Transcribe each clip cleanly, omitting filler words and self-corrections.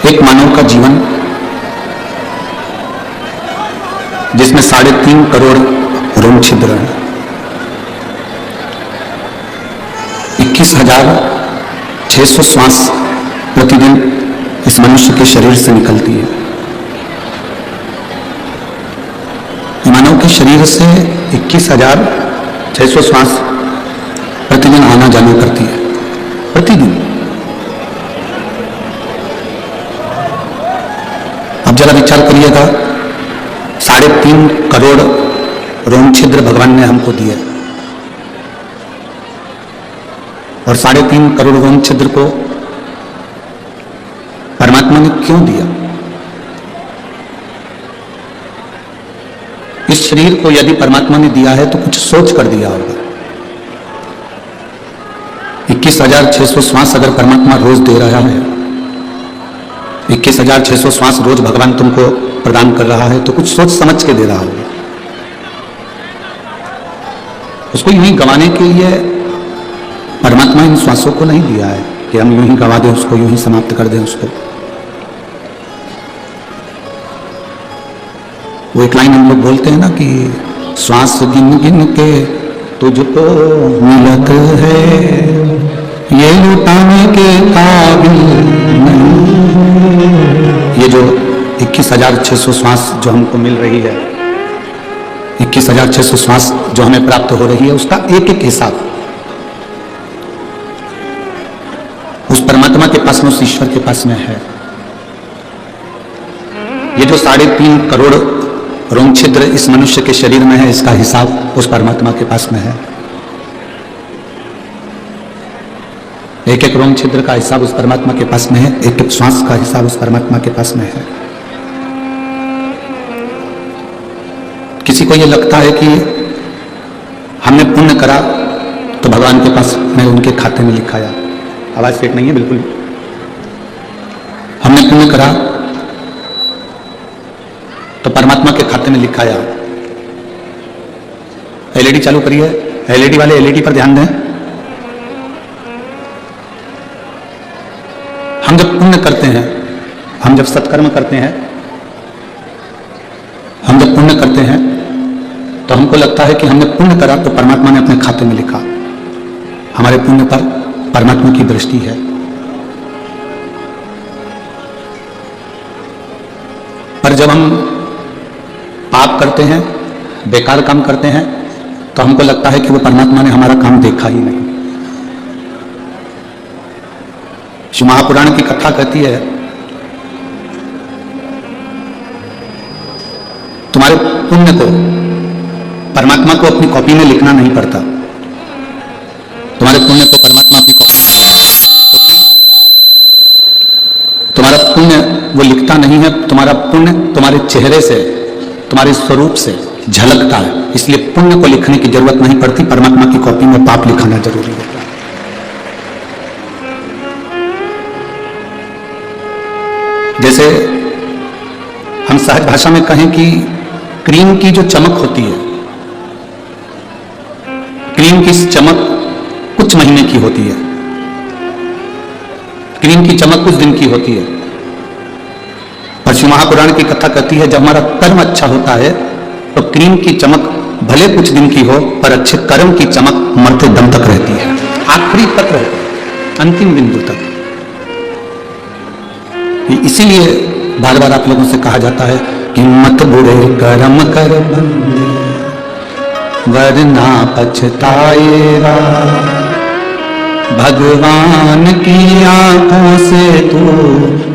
एक मानव का जीवन जिसमें 3.5 करोड़ रोम छिद्र हैं, 21,600 श्वास प्रतिदिन इस मनुष्य के शरीर से निकलती है। मानव के शरीर से 21,600 श्वास प्रतिदिन आना जाना करती है, प्रतिदिन। अब जरा विचार करिएगा, 3.5 करोड़ रोम छिद्र भगवान ने हमको दिए और 3.5 करोड़ रोम छिद्र को परमात्मा ने क्यों दिया? इस शरीर को यदि परमात्मा ने दिया है तो कुछ सोच कर दिया होगा। 21,600 श्वास अगर परमात्मा रोज दे रहा है, 21,600 श्वास रोज भगवान तुमको प्रदान कर रहा है तो कुछ सोच समझ के दे रहा होगा। उसको यूं ही गंवाने के लिए परमात्मा इन श्वासों को नहीं दिया है कि हम यूं ही गंवा दें उसको, यूं ही समाप्त कर दें उसको। वो एक लाइन हम लोग बोलते हैं ना कि श्वास गिन गिन के तुझको मिलत है, ये लुटाने के काबिल नहीं। ये जो 21,600 श्वास जो हमको मिल रही है, 21,600 श्वास जो हमें प्राप्त हो रही है, उसका एक एक हिसाब उस परमात्मा के पास में, उस ईश्वर के पास में है। ये जो 3.5 करोड़ रोम छिद्र इस मनुष्य के शरीर में है, इसका हिसाब उस परमात्मा के पास में है। एक एक रोम छिद्र का हिसाब उस परमात्मा के पास में है, एक एक श्वास का हिसाब उस परमात्मा के पास में है। किसी को यह लगता है कि हमने पुण्य करा तो भगवान के पास में उनके खाते में लिखाया। आवाज फिट नहीं है बिल्कुल। हमने पुण्य करा तो परमात्मा के खाते में लिखाया। एलईडी चालू करिए, एलईडी वाले एलईडी पर ध्यान दें। हम जब पुण्य करते हैं, हम जब सत्कर्म करते हैं, हम जब पुण्य करते हैं तो हमको लगता है कि हमने पुण्य करा तो परमात्मा ने अपने खाते में लिखा। हमारे पुण्य पर परमात्मा की दृष्टि है। पर जब हम पाप करते हैं, बेकार काम करते हैं, तो हमको लगता है कि वो परमात्मा ने हमारा काम देखा ही नहीं। शिव महापुराण की कथा कहती है, तुम्हारे पुण्य को परमात्मा को अपनी कॉपी में लिखना नहीं पड़ता। तुम्हारे पुण्य को परमात्मा अपनी कॉपी, तुम्हारा पुण्य वो लिखता नहीं है। तुम्हारा पुण्य तुम्हारे चेहरे से, तुम्हारे स्वरूप से झलकता है, इसलिए पुण्य को लिखने की जरूरत नहीं पड़ती। परमात्मा की कॉपी में पाप लिखाना जरूरी होता है। जैसे हम सहज भाषा में कहें कि क्रीम की जो चमक होती है, क्रीम की चमक कुछ महीने की होती है, क्रीम की चमक कुछ दिन की होती है। और शिव महापुराण की कथा कहती है, जब हमारा कर्म अच्छा होता है तो क्रीम की चमक भले कुछ दिन की हो, पर अच्छे कर्म की चमक मरते दम तक रहती है, आखिरी तक रहती है, अंतिम बिंदु तक। इसीलिए बार बार आप लोगों से कहा जाता है कि मत बुरे कर्म कर बंदे, वरना पछताएगा। भगवान की आंखों से तू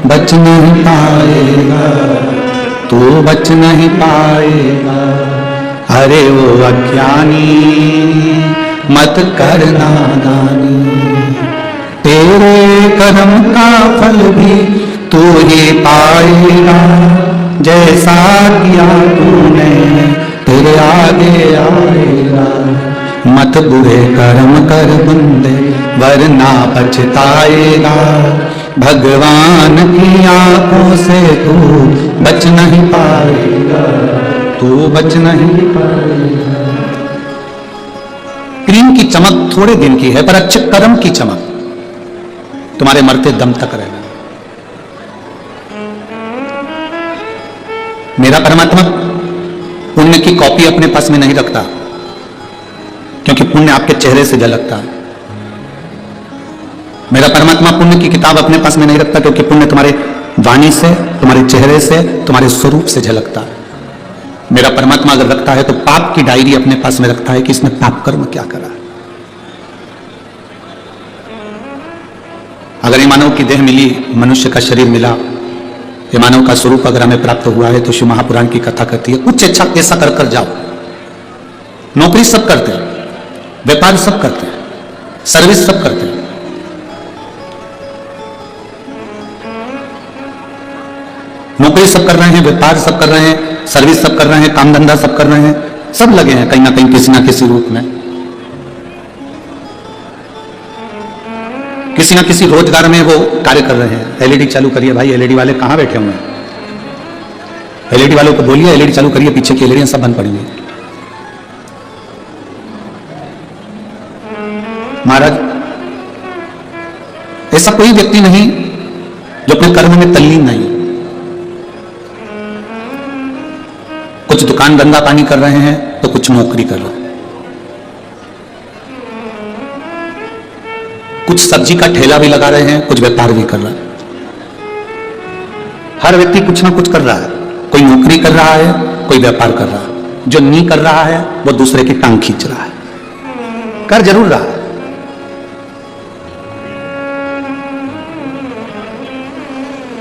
बच नहीं पाएगा, तू बच नहीं पाएगा। अरे वो अज्ञानी मत कर नादानी, तेरे कर्म का फल भी तू ही पाएगा। जैसा किया तूने तेरे आगे आएगा। मत बुरे कर्म कर बंदे, वरना पछताएगा। भगवान की आंखों से तू बच नहीं पाएगा, तू बच नहीं पाएगा। क्रीम की चमक थोड़े दिन की है, पर अच्छे कर्म की चमक तुम्हारे मरते दम तक रहेगा। मेरा परमात्मा पुण्य की कॉपी अपने पास में नहीं रखता, क्योंकि पुण्य आपके चेहरे से झलकता है। मेरा परमात्मा पुण्य की किताब अपने पास में नहीं रखता, क्योंकि पुण्य तुम्हारे वाणी से, तुम्हारे चेहरे से, तुम्हारे स्वरूप से झलकता है। मेरा परमात्मा अगर रखता है तो पाप की डायरी अपने पास में रखता है कि इसने पाप कर्म क्या करा। अगर ये मानव की देह मिली, मनुष्य का शरीर मिला, ये मानव का स्वरूप अगर हमें प्राप्त हुआ है, तो शिव महापुराण की कथा कहती है कुछ अच्छा ऐसा कर कर जाओ। नौकरी सब करते हैं, व्यापार सब करते हैं, सर्विस सब करते हैं, नौकरी सब कर रहे हैं, व्यापार सब कर रहे हैं, सर्विस सब कर रहे हैं, काम धंधा सब कर रहे हैं, सब लगे हैं कहीं ना कहीं किसी ना किसी रूप में, किसी ना किसी रोजगार में वो कार्य कर रहे हैं। एलईडी चालू करिए भाई, एलईडी वाले कहां बैठे हुए हैं? एलईडी वालों को बोलिए एलईडी चालू करिए, पीछे की एलईडी सब बंद पड़ेंगी। महाराज, ऐसा कोई व्यक्ति नहीं जो अपने कर्म में तल्लीन नहीं। कुछ दुकान धंधा पानी कर रहे हैं तो कुछ नौकरी कर रहे हैं, कुछ सब्जी का ठेला भी लगा रहे हैं, कुछ व्यापार भी कर रहा है। हर व्यक्ति कुछ ना कुछ कर रहा है, कोई नौकरी कर रहा है, कोई व्यापार कर रहा है। जो नहीं कर रहा है वो दूसरे की टांग खींच रहा है, कर जरूर रहा है।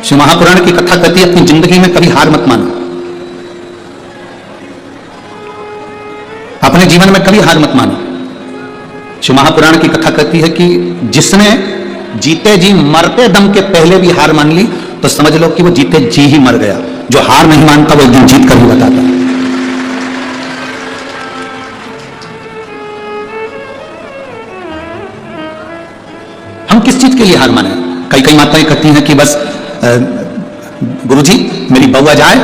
शिव महापुराण की कथा कहती है अपनी जिंदगी में कभी हार मत मानो, अपने जीवन में कभी हार मत मानो। शिव महापुराण की कथा कहती है कि जिसने जीते जी मरते दम के पहले भी हार मान ली, तो समझ लो कि वो जीते जी ही मर गया। जो हार नहीं मानता वो एक दिन जीत कर ही बताता। हम किस चीज के लिए हार माने? कई कई माताएं कहती हैं कि बस गुरुजी मेरी बहू आ जाए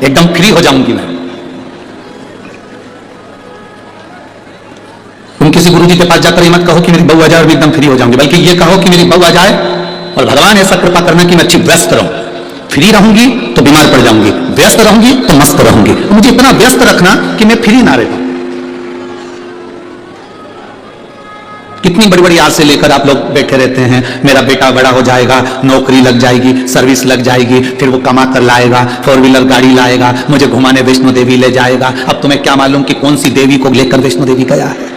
एकदम फ्री हो जाऊंगी मैं। तुम किसी गुरुजी के पास जाकर ये मत कहो कि मेरी बहू आ जाए और मैं एकदम फ्री हो जाऊंगी, बल्कि ये कहो कि मेरी बहू आ जाए और भगवान ऐसा कृपा करना कि मैं अच्छी व्यस्त रहूं। फ्री रहूंगी तो बीमार पड़ जाऊंगी, व्यस्त रहूंगी तो मस्त रहूंगी। मुझे इतना व्यस्त रखना कि मैं फ्री ना रहूं। कितनी बड़ी बड़ी आस से लेकर आप लोग बैठे रहते हैं, मेरा बेटा बड़ा हो जाएगा, नौकरी लग जाएगी, सर्विस लग जाएगी, फिर वो कमा कर लाएगा, 4 व्हीलर गाड़ी लाएगा, मुझे घुमाने वैष्णो देवी ले जाएगा। अब तुम्हें क्या मालूम कि कौन सी देवी को लेकर वैष्णो देवी गया है?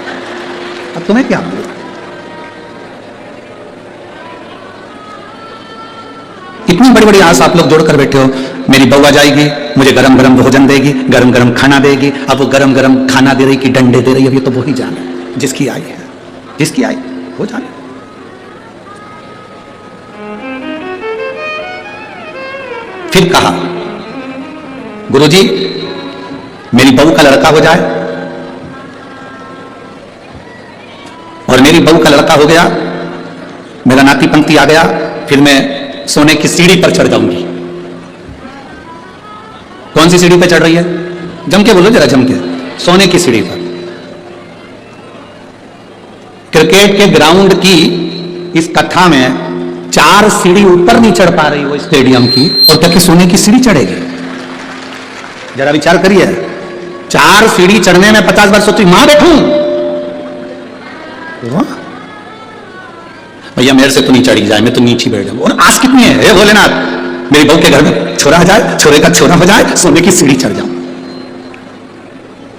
अब तुम्हें क्या मालूम? इतनी बड़ी बड़ी आस आप लोग जोड़कर बैठे हो, मेरी बहू आ जाएगी, मुझे गरम गरम भोजन देगी, गरम गरम खाना देगी। अब वो गरम गरम खाना दे रही कि डंडे दे रही, अब ये तो वो ही जाने जिसकी आई है, जिसकी आई वो जाने। फिर कहा गुरुजी मेरी बहू का लड़का हो जाए, और मेरी बहू का लड़का हो गया, मेरा नाती पंक्ति आ गया, फिर मैं सोने की सीढ़ी पर चढ़ जाऊंगी। कौन सी सीढ़ी पर चढ़ रही है? जम के बोलो जरा, जम के। सोने की सीढ़ी पर। क्रिकेट के ग्राउंड की इस कथा में 4 सीढ़ी ऊपर नहीं चढ़ पा रही वो स्टेडियम की, और क्या कि सोने की सीढ़ी चढ़ेगी? जरा विचार करिए। 4 सीढ़ी चढ़ने में 50 बार सोची मां बैठूं, भैया मेरे से तो नहीं चढ़ी जाए, मैं तो नीचे बैठ जाऊं। और आस कितनी है, हे भोलेनाथ मेरी बहू के घर में छोरा आ जाए, छोरे का छोरा हो जाए, सोने की सीढ़ी चढ़ जाऊं।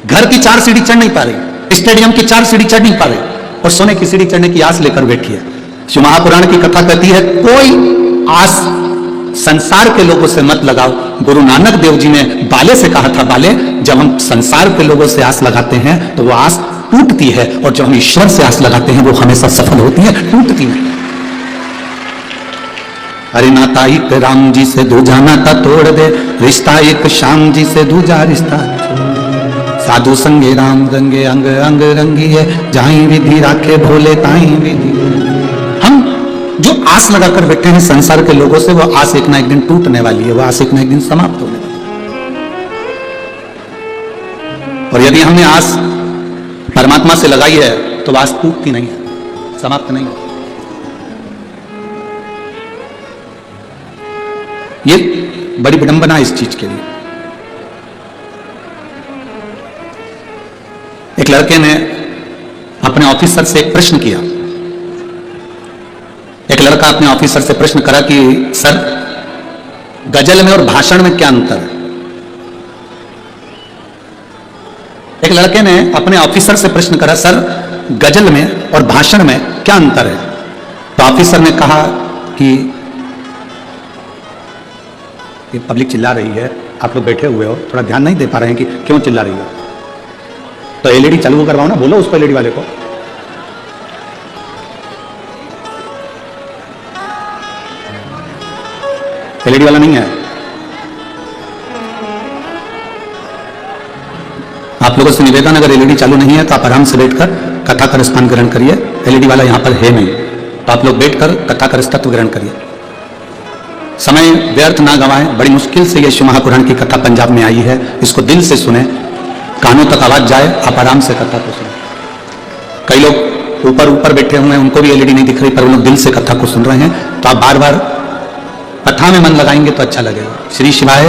घर की 4 सीढ़ी चढ़ नहीं पा रही, स्टेडियम की 4 सीढ़ी चढ़ नहीं पा रही, और सोने की सीढ़ी चढ़ने की आस लेकर बैठी है। शिव महापुराण की कथा कहती है कोई आस संसार के लोगों से मत लगाओ। गुरु नानक देव जी ने बाले से कहा था, बाले जब हम संसार के लोगों से आस लगाते हैं तो वो आस टूटती है, और जब हम ईश्वर से आस लगाते हैं वो हमेशा सफल होती है, टूटती नहीं। अरे नाता एक राम जी से दूजा नाता तोड़ दे, रिश्ता एक श्याम जी से दूजा रिश्ता। साधु संगे राम रंगे अंग अंग रंगी है, जाई विधि राखे भोले ताई विधि। हम जो आस लगाकर बैठे हैं संसार के लोगों से, वो आस एक ना एक दिन टूटने वाली है, वो आस एक ना एक दिन समाप्त होने वाली है। और यदि हमने आस परमात्मा से लगाई है तो आस टूटती नहीं है, समाप्त नहीं है। ये बड़ी विडंबना है इस चीज के लिए। एक लड़के ने अपने ऑफिसर से एक प्रश्न किया। एक लड़का अपने ऑफिसर से प्रश्न करा कि सर, गजल में और भाषण में क्या अंतर है? एक लड़के ने अपने ऑफिसर से प्रश्न करा, सर गजल में और भाषण में क्या अंतर है? तो ऑफिसर ने कहा कि ये पब्लिक चिल्ला रही है, आप लोग बैठे हुए हो, थोड़ा ध्यान नहीं दे पा रहे हैं कि क्यों चिल्ला रही है। तो एलईडी चालू करवाओ ना, बोलो उसको, एलईडी वाले को। एलईडी वाला नहीं है। आप लोगों से निवेदन, अगर एलईडी चालू नहीं है तो आप आराम से बैठकर कथा का रसपान ग्रहण करिए। एलईडी वाला यहां पर है नहीं, तो आप लोग बैठकर कथा का रसतत्व ग्रहण करिए। समय व्यर्थ ना गंवाएं। बड़ी मुश्किल से ये शिव महापुराण की कथा पंजाब में आई है, इसको दिल से सुने, कानों तक आवाज जाए, आप आराम से कथा को सुने। कई लोग ऊपर ऊपर बैठे हुए हैं, उनको भी एलईडी नहीं दिख रही, पर वो लोग दिल से कथा को सुन रहे हैं। तो आप बार बार कथा में मन लगाएंगे तो अच्छा लगेगा। श्री शिवाय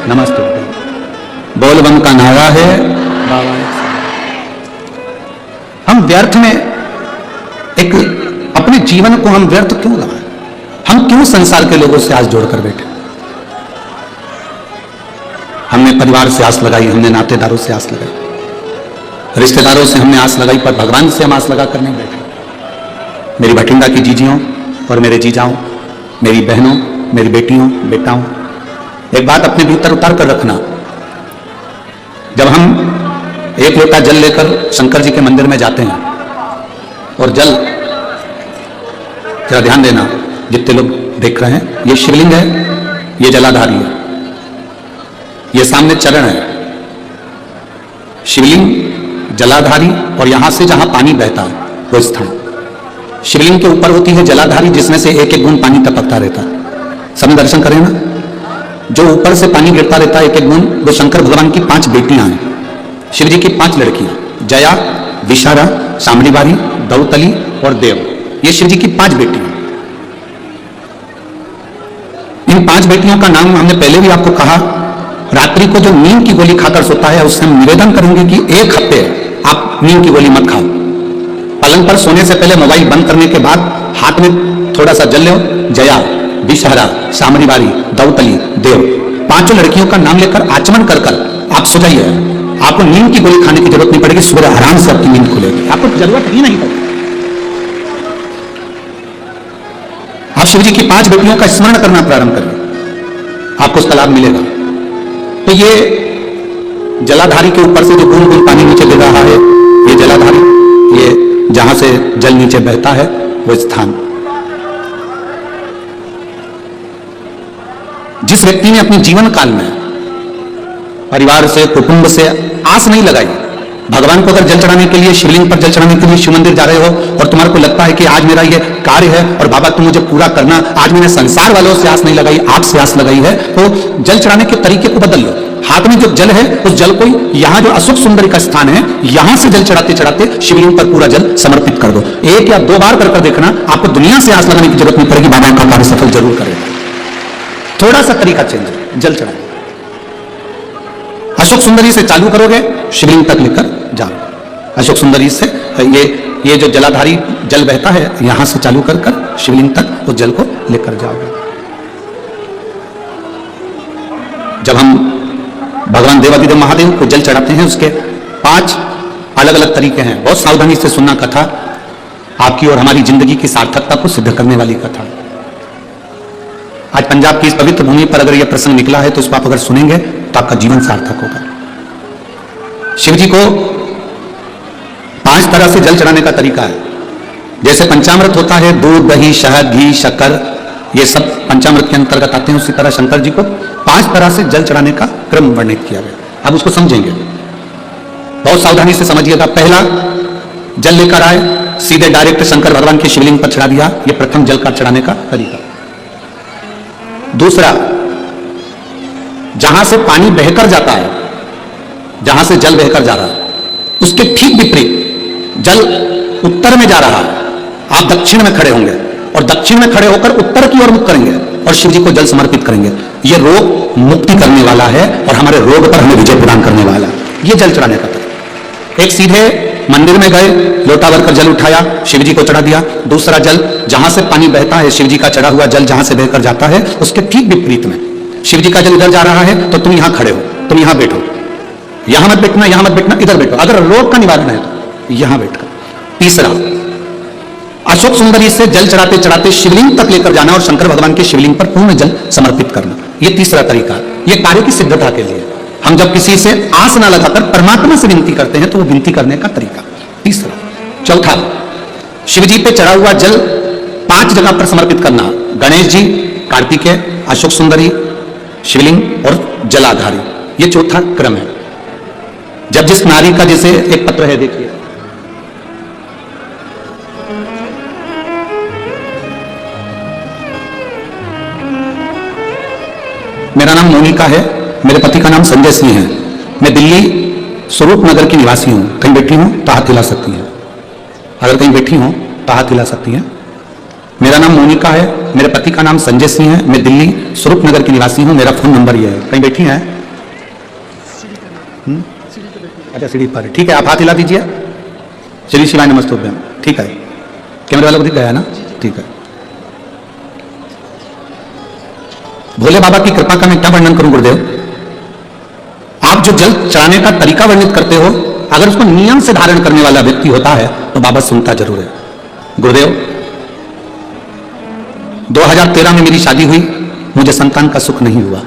नमस्ते। बोल बम का नारा है। हम व्यर्थ में एक अपने जीवन को हम व्यर्थ क्यों लगाएं? हम क्यों संसार के लोगों से आस जोड़कर बैठे? हमने परिवार से आस लगाई, हमने नातेदारों से आस लगाई, रिश्तेदारों से हमने आस लगाई, पर भगवान से हम आस लगा कर नहीं बैठे। मेरी भटिंडा की जीजियों और मेरे जीजाओं, मेरी बहनों, मेरी बेटियों, बेटाओं, एक बात अपने भीतर उतार कर रखना। जब हम एक लोटा जल लेकर शंकर जी के मंदिर में जाते हैं और जल, जरा ध्यान देना जितने लोग देख रहे हैं, ये शिवलिंग है, ये जलाधारी है, ये सामने चरण है। शिवलिंग, जलाधारी, और यहां से जहां पानी बहता है वो स्थान। शिवलिंग के ऊपर होती है जलाधारी, जिसमें से एक एक बूंद पानी टपकता रहता है। सब दर्शन करें ना, जो ऊपर से पानी गिरता रहता है एक एक बूंद, वो शंकर भगवान की 5 बेटियां हैं। शिव जी की 5 लड़कियां, जया, विशारा, शामलीबारी, दौतली और देव, ये शिव जी की 5 बेटियां। इन 5 बेटियों का नाम हमने पहले भी आपको कहा। रात्रि को जो नींद की गोली खाकर सोता है, उससे हम निवेदन करेंगे कि 1 हफ्ते आप नींद की गोली मत खाओ। पलंग पर सोने से पहले मोबाइल बंद करने के बाद हाथ में थोड़ा सा जल लो। जया, विषहरा, शामलीबारी, दौतली, देव, 5 लड़कियों का नाम लेकर आचमन कर कर आप सो जाइए। आपको नींद की गोली खाने की जरूरत नहीं पड़ेगी। सुबह आराम से आपकी नींद खुलेगी, आपको जरूरत ही नहीं पड़ेगी। आप शिव जी की 5 बेटियों का स्मरण करना प्रारंभ करिए, आपको उसका लाभ मिलेगा। तो ये जलाधारी के ऊपर से जो बूंद बूंद पानी नीचे गिर रहा है, ये जलाधारी, ये जहां से जल नीचे बहता है वो स्थान। जिस व्यक्ति ने अपने जीवन काल में परिवार से, कुटुंब से आस नहीं लगाई, भगवान को अगर जल चढ़ाने के लिए, शिवलिंग पर जल चढ़ाने के लिए शिव मंदिर जा रहे हो और तुम्हारे को लगता है कि आज मेरा ये कार्य है और बाबा तुम मुझे पूरा करना, आज मैंने संसार वालों से आस नहीं लगाई, आपसे आस लगाई है, तो जल चढ़ाने के तरीके को बदल लो। हाथ में जो जल है, उस जल को यहां जो अशोक सुंदरी का स्थान है, यहां से जल चढ़ाते चढ़ाते शिवलिंग पर पूरा जल समर्पित कर दो। 1 या 2 बार कर देखना, आपको दुनिया से आस लगाने की जरूरत नहीं पड़ेगी, बाबा का कार्य सफल जरूर करेगा। थोड़ा सा तरीका चेंज है जल चढ़ाने। अशोक सुंदरी से चालू करोगे, शिवलिंग तक लेकर जाओ। अशोक सुंदरी से ये जो जलाधारी जल बहता है, यहां से चालू कर कर शिवलिंग तक उस जल को लेकर जाओगे। जब हम भगवान देवादिदेव महादेव को जल चढ़ाते हैं, उसके 5 अलग अलग तरीके हैं। बहुत सावधानी से सुनना कथा, आपकी और हमारी जिंदगी की सार्थकता को सिद्ध करने वाली कथा। आज पंजाब की इस पवित्र भूमि पर अगर यह प्रसंग निकला है, तो उसको आप अगर सुनेंगे तो आपका जीवन सार्थक होगा। शिव जी को 5 तरह से जल चढ़ाने का तरीका है। जैसे पंचामृत होता है, दूध, दही, शहद, घी, शक्कर, ये सब पंचामृत के अंतर्गत आते हैं। उसी तरह शंकर जी को 5 तरह से जल चढ़ाने का क्रम वर्णित किया गया। अब उसको समझेंगे, बहुत सावधानी से समझिएगा। पहला, जल लेकर आए, सीधे डायरेक्ट शंकर भगवान के शिवलिंग पर चढ़ा दिया, यह प्रथम जल का चढ़ाने का तरीका। दूसरा, जहां से पानी बहकर जाता है, जहां से जल बहकर जा रहा है, उसके ठीक विपरीत जल उत्तर में जा रहा है, आप दक्षिण में खड़े होंगे और दक्षिण में खड़े होकर उत्तर की ओर मुख करेंगे और शिव जी को जल समर्पित करेंगे। ये रोग मुक्ति करने वाला है और हमारे रोग पर हमें विजय प्रदान करने वाला है। ये जल चढ़ाने का तरीका। एक सीधे मंदिर में गए, लोटा भरकर जल उठाया, शिव जी को चढ़ा दिया। दूसरा जल, जहां से पानी बहता है, शिव जी का चढ़ा हुआ जल जहां से बहकर जाता है, उसके ठीक विपरीत में शिव जी का जल इधर जा रहा है तो तुम यहां खड़े हो, तुम यहां बैठो, यहां मत बैठना, यहां मत बैठना, इधर बैठो। अगर रोग का निवारण है तो यहां बैठकर। तीसरा, अशोक सुंदरी से जल चढ़ाते चढ़ाते शिवलिंग तक लेकर जाना और शंकर भगवान के शिवलिंग पर पूर्ण जल समर्पित करना। यह तीसरा तरीका। यह कार्य की सिद्धता के लिए। हम जब किसी से आस ना लगाकर परमात्मा से विनती करते हैं तो वो विनती करने का तरीका। तीसरा। चौथा, शिव जी पे चढ़ा हुआ जल 5 जगह पर समर्पित करना। गणेश जी, कार्तिकेय, अशोक सुंदरी, शिवलिंग और जलाधारी। ये चौथा क्रम है। जब जिस नारी का, जैसे एक पत्र है, देखिए, मेरा नाम मोनिका है, मेरे पति का नाम संजय सिंह है, मैं दिल्ली स्वरूप नगर की निवासी हूं। कहीं बैठी हूं तो हाथ हिला सकती हैं, अगर कहीं बैठी हूं तो हाथ हिला सकती हैं। मेरा नाम मोनिका है, मेरे पति का नाम संजय सिंह है, मैं दिल्ली स्वरूप नगर की निवासी हूं, मेरा फोन नंबर ये है। कहीं बैठी हैं? अच्छा, सीढ़ी पर, ठीक है, आप हाथ हिला दीजिए। श्री शिवाय नमस्तुभ्यं, ठीक है, कैमरे वाला को दिख गया है ना? ठीक है। भोले बाबा की कृपा का मैं क्या वर्णन करूं गुरुदेव? आप जो जल चढ़ाने का तरीका वर्णित करते हो, अगर उसको नियम से धारण करने वाला व्यक्ति होता है तो बाबा सुनता जरूर है। गुरुदेव, 2013 में मेरी शादी हुई, मुझे संतान का सुख नहीं हुआ।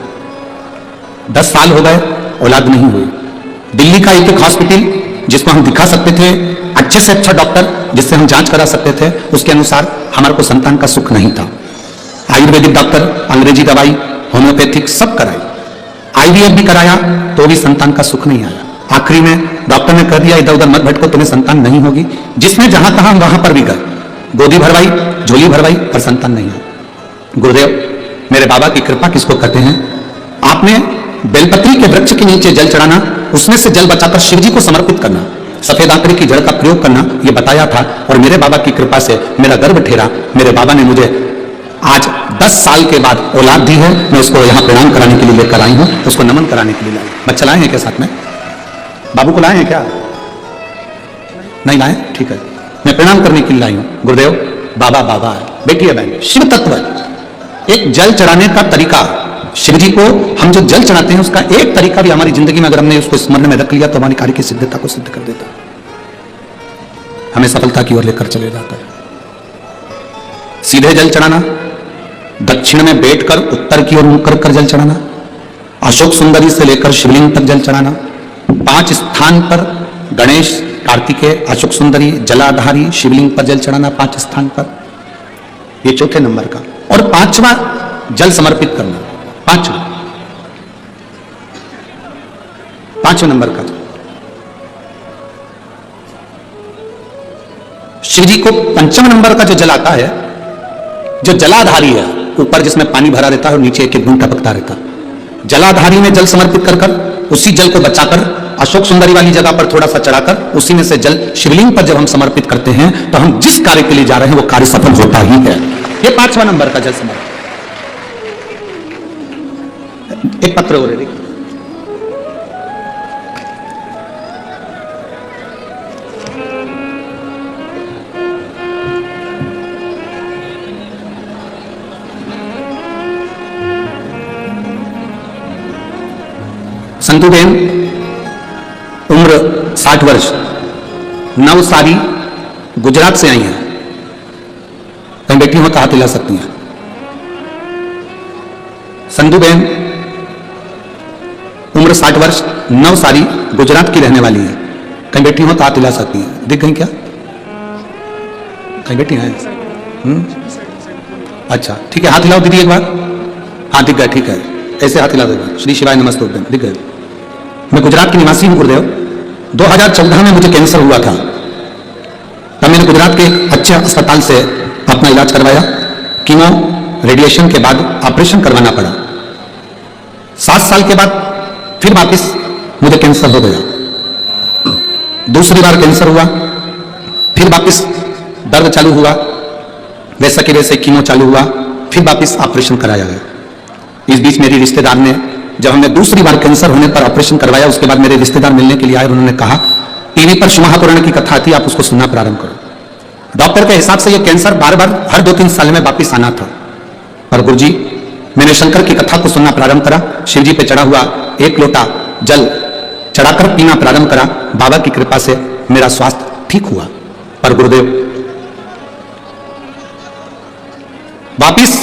10 साल हो गए, औलाद नहीं हुई। दिल्ली का एक हॉस्पिटल जिसको हम दिखा सकते थे, अच्छे से अच्छा डॉक्टर जिससे हम जांच करा सकते थे, उसके अनुसार हमारे को संतान का सुख नहीं था। आयुर्वेदिक डॉक्टर, अंग्रेजी दवाई, होम्योपैथिक सब कराई, आईवीएफ भी कराया तो भी संतान का सुख नहीं आया। आखिरी में डॉक्टर ने कह दिया, इधर उधर मत भटको, तुम्हें संतान नहीं होगी। जिसने जहां कहा वहां पर भी गए, गोदी भरवाई, झोली भरवाई, पर संतान नहीं है। गुरुदेव, मेरे बाबा की कृपा किसको कहते हैं? आपने बेलपत्री के वृक्ष के नीचे जल चढ़ाना, उसमें से जल बचाकर शिव जी को समर्पित करना, सफेद आंकड़े की जड़ का प्रयोग करना, यह बताया था। और मेरे बाबा की कृपा से मेरा गर्भ ठहरा। मेरे बाबा ने मुझे आज 10 साल के बाद औलाद दी है। मैं उसको यहाँ प्रणाम कराने के लिए लेकर आई हूँ, उसको नमन कराने के लिए लाई। बच्चा लाए हैं क्या साथ में? बाबू को लाए हैं क्या? नहीं लाए? ठीक है, मैं प्रणाम करने के लिए लाई हूँ। गुरुदेव, बाबा बाबा है, बेटी है, बहन, शिव तत्व है। एक जल चढ़ाने का तरीका, शिव जी को हम जो जल चढ़ाते हैं उसका एक तरीका भी हमारी जिंदगी में अगर हमने उसको स्मरण में रख लिया तो हमारी कार्य की सिद्धता को सिद्ध कर देता है, हमें सफलता की ओर लेकर चले जाता है। सीधे जल चढ़ाना, दक्षिण में बैठकर उत्तर की ओर मुख कर जल चढ़ाना, अशोक सुंदरी से लेकर शिवलिंग तक जल चढ़ाना, 5 स्थान पर गणेश, कार्तिकेय, अशोक सुंदरी, जलाधारी, शिवलिंग पर जल चढ़ाना 5 स्थान पर, ये चौथे नंबर का। और 5वां जल समर्पित करना, 5वें नंबर का। शिव जी को 5वें नंबर का जो जल आता है, जो जलाधारी है, ऊपर जिसमें पानी भरा रहता है और नीचे एक एक बूंद टपकता रहता है, जलाधारी में जल समर्पित कर उसी जल को बचाकर अशोक सुंदरी वाली जगह पर थोड़ा सा चढ़ाकर उसी में से जल शिवलिंग पर जब हम समर्पित करते हैं तो हम जिस कार्य के लिए जा रहे हैं वो कार्य सफल होता ही है। ये 5वां नंबर का जल समर्पित। एक पत्र हो रहे, संतुबेन, उम्र 60 वर्ष, नवसारी, गुजरात से आई हैं। कहीं बैठी हो तो हाथ हिला सकती हैं। संतुबेन, उम्र 60 वर्ष, नवसारी, गुजरात की रहने वाली है। कहीं बैठी हो तो हाथ हिला सकती हैं। दिख गई क्या? कहीं बैठी हैं? अच्छा, ठीक है, हाथ हिलाओ दीदी एक बार। हाँ, दिख गया, ठीक है, ऐसे हाथ हिला दो। श्री शिवाय नमस्तुभ्यं, दिख गए। मैं गुजरात की निवासी हूं गुरुदेव। 2014 में मुझे कैंसर हुआ था, तब मैंने गुजरात के एक अच्छे अस्पताल से अपना इलाज करवाया। कीमो, रेडिएशन के बाद ऑपरेशन करवाना पड़ा। 7 साल के बाद फिर वापस मुझे कैंसर हो गया। दूसरी बार कैंसर हुआ, फिर वापस दर्द चालू हुआ। वैसा कि वैसे कीमो चालू हुआ, फिर वापिस ऑपरेशन कराया गया। इस बीच मेरी रिश्तेदार ने, जब हमने दूसरी बार कैंसर होने पर ऑपरेशन करवाया, उसके बाद मेरे रिश्तेदार मिलने के लिए आए, उन्होंने कहा टीवी पर शिव महापुराण की कथा आती है, आप उसको सुनना प्रारंभ करो। डॉक्टर के हिसाब से यह कैंसर बार बार हर 2-3 साल में वापिस आना था। पर गुरुजी, मैंने शंकर की कथा को सुनना प्रारंभ करा, शिव जी पे चढ़ा हुआ 1 लोटा जल चढ़ाकर पीना प्रारंभ करा। बाबा की कृपा से मेरा स्वास्थ्य ठीक हुआ। पर गुरुदेव, वापिस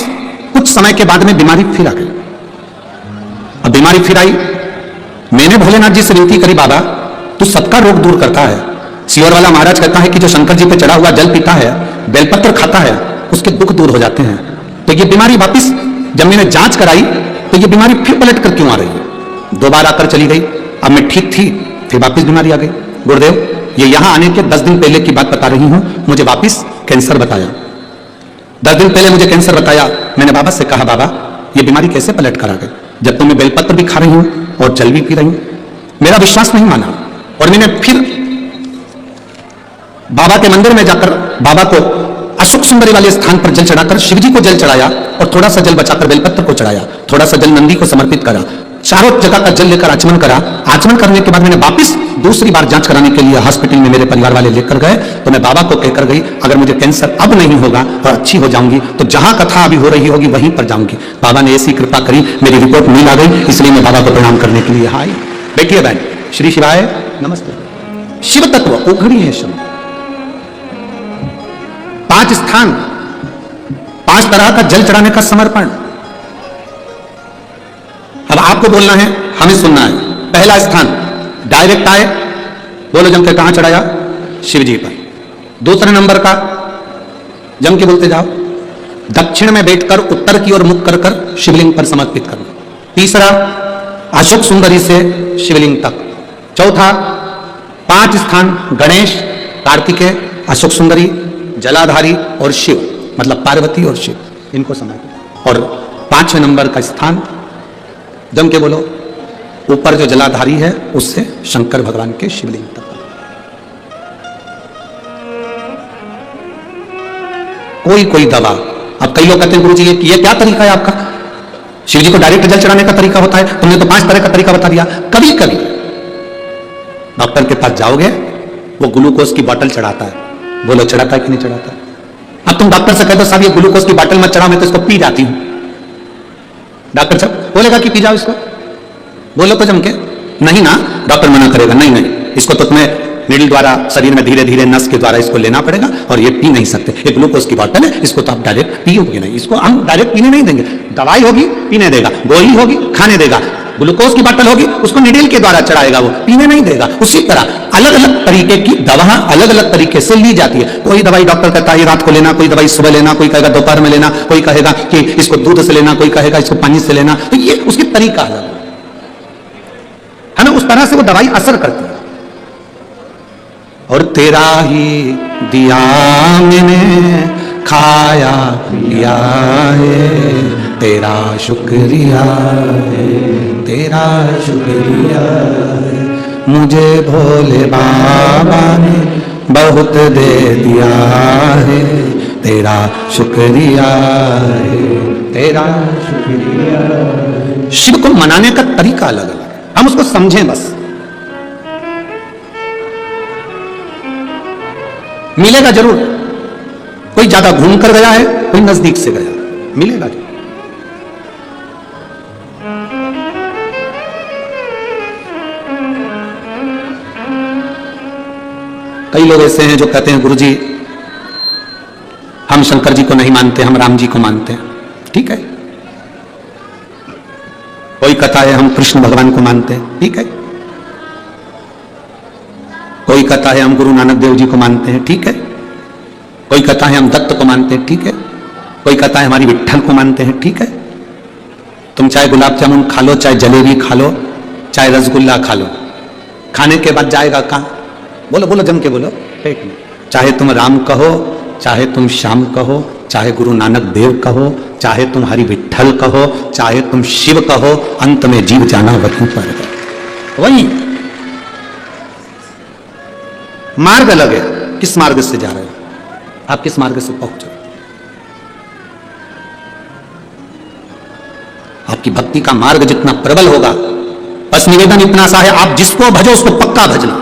कुछ समय के बाद में बीमारी फिर आ गई। अब बीमारी फिर आई, मैंने भोलेनाथ जी से विनती करी, बाबा तू सबका रोग दूर करता है। सियोर वाला महाराज कहता है कि जो शंकर जी पे चढ़ा हुआ जल पीता है, बेलपत्र खाता है, उसके दुख दूर हो जाते हैं। तो ये बीमारी वापिस जब मैंने जांच कराई तो ये बीमारी फिर पलट कर क्यों आ रही है? 2 बार आकर चली गई, अब मैं ठीक थी, फिर वापिस बीमारी आ गई। गुरुदेव, ये यहां आने के 10 दिन पहले की बात बता रही हूं, मुझे वापिस कैंसर बताया। 10 दिन पहले मुझे कैंसर बताया। मैंने बाबा से कहा, बाबा ये बीमारी कैसे पलट कर आ गई, जब तो मैं बेलपत्र भी खा रही हूं और जल भी पी रही हूं। मेरा विश्वास नहीं माना और मैंने फिर बाबा के मंदिर में जाकर बाबा को अशोक सुंदरी वाले स्थान पर जल चढ़ाकर शिव जी को जल चढ़ाया और थोड़ा सा जल बचाकर बेलपत्र को चढ़ाया, थोड़ा सा जल नंदी को समर्पित करा, चारों जगह का जल लेकर आचमन करा। आचमन करने के बाद मैंने वापिस दूसरी बार जांच कराने के लिए हॉस्पिटल में मेरे परिवार वाले लेकर गए। तो मैं बाबा को कहकर गई, अगर मुझे कैंसर अब नहीं होगा और अच्छी हो जाऊंगी तो जहां कथा अभी हो रही होगी वहीं पर जाऊंगी। बाबा ने ऐसी कृपा करी, मेरी रिपोर्ट नील आ गई, इसलिए मैं बाबा को प्रणाम करने के लिए आई। बैठिए बहन। श्री शिवाय नमस्ते। शिव तत्व उघड़ी है शब्द, 5 स्थान, 5 तरह का जल चढ़ाने का समर्पण। अब आपको बोलना है, हमें सुनना है। पहला स्थान डायरेक्ट आए, बोलो जम के कहां चढ़ाया? शिव जी पर। दूसरे नंबर का जम के बोलते जाओ, दक्षिण में बैठकर उत्तर की ओर मुख कर कर शिवलिंग पर समर्पित करना। तीसरा अशोक सुंदरी से शिवलिंग तक। चौथा 5 स्थान गणेश, कार्तिकेय, अशोक सुंदरी, जलाधारी और शिव, मतलब पार्वती और शिव, इनको समर्पित। और 5वें नंबर का स्थान जम के बोलो, ऊपर जो जलाधारी है उससे शंकर भगवान के शिवलिंग तक। कोई दवा। अब कई लोग कहते हैं गुरुजी ये क्या तरीका है आपका? शिव जी को डायरेक्ट जल चढ़ाने का तरीका होता है, तुमने तो 5 तरह का तरीका बता दिया। कभी कभी डॉक्टर के पास जाओगे, वो ग्लूकोज की बोतल चढ़ाता है, बोलो चढ़ाता है कि नहीं चढ़ाता? अब तुम डॉक्टर से कह दो साहब ये ग्लूकोज की बोतल मत चढ़ाओ, मैं तो इसको पी जाती हूं। डॉक्टर साहब बोलेगा कि पी जाओ इसको, बोलो तो जम के नहीं ना, डॉक्टर मना करेगा, नहीं इसको तो तुम्हें नीडल द्वारा शरीर में धीरे धीरे नस के द्वारा इसको लेना पड़ेगा और ये पी नहीं सकते। ये ग्लूकोज की बोतल है, इसको तो आप डायरेक्ट पियोगे नहीं, इसको हम डायरेक्ट पीने नहीं देंगे। दवाई होगी पीने देगा, गोली होगी खाने देगा, ग्लूकोज की बोतल होगी उसको नीडल के द्वारा चढ़ाएगा, वो पीने नहीं देगा। उसी तरह अलग अलग तरीके की दवा अलग अलग तरीके से ली जाती है। कोई दवाई डॉक्टर कहता है रात को लेना, कोई दवाई सुबह लेना, कोई कहेगा दोपहर में लेना, कोई कहेगा कि इसको दूध से लेना, कोई कहेगा इसको पानी से लेना। तो ये उसकी तरीका अलग है ना, उस तरह से वो दवाई असर करती है। और तेरा ही दिया मैंने खाया पिया है, तेरा शुक्रिया है, तेरा शुक्रिया है, मुझे भोले बाबा ने बहुत दे दिया है, तेरा शुक्रिया है, तेरा शुक्रिया है। शिव को मनाने का तरीका अलग अलग, हम उसको समझें बस। मिलेगा जरूर, कोई ज्यादा घूम कर गया है, कोई नजदीक से गया, मिलेगा जरूर। कई लोग ऐसे हैं जो कहते हैं गुरुजी हम शंकर जी को नहीं मानते, हम राम जी को मानते हैं। ठीक है, कोई कहता है हम कृष्ण भगवान को मानते हैं, ठीक है, कोई कहता है हम गुरु नानक देव जी को मानते हैं, ठीक है, कोई कहता है हम दत्त को मानते हैं, ठीक है, कोई कहता है हमारी विट्ठल को मानते हैं, ठीक है। तुम चाहे गुलाब जामुन खा लो, चाहे जलेबी खा लो, चाहे रसगुल्ला खा लो, खाने के बाद जाएगा कहां? बोलो बोलो जम के बोलो, पेट में। चाहे तुम राम कहो, चाहे तुम श्याम कहो, चाहे गुरु नानक देव कहो, चाहे तुम हरि विट्ठल कहो, चाहे तुम शिव कहो, अंत में जीव जाना वहीं पर है। वही मार्ग अलग है, किस मार्ग से जा रहे हो आप, किस मार्ग से पहुंच रहे हो। कि भक्ति का मार्ग जितना प्रबल होगा, बस निवेदन इतना सा है, आप जिसको भजो उसको पक्का भजना।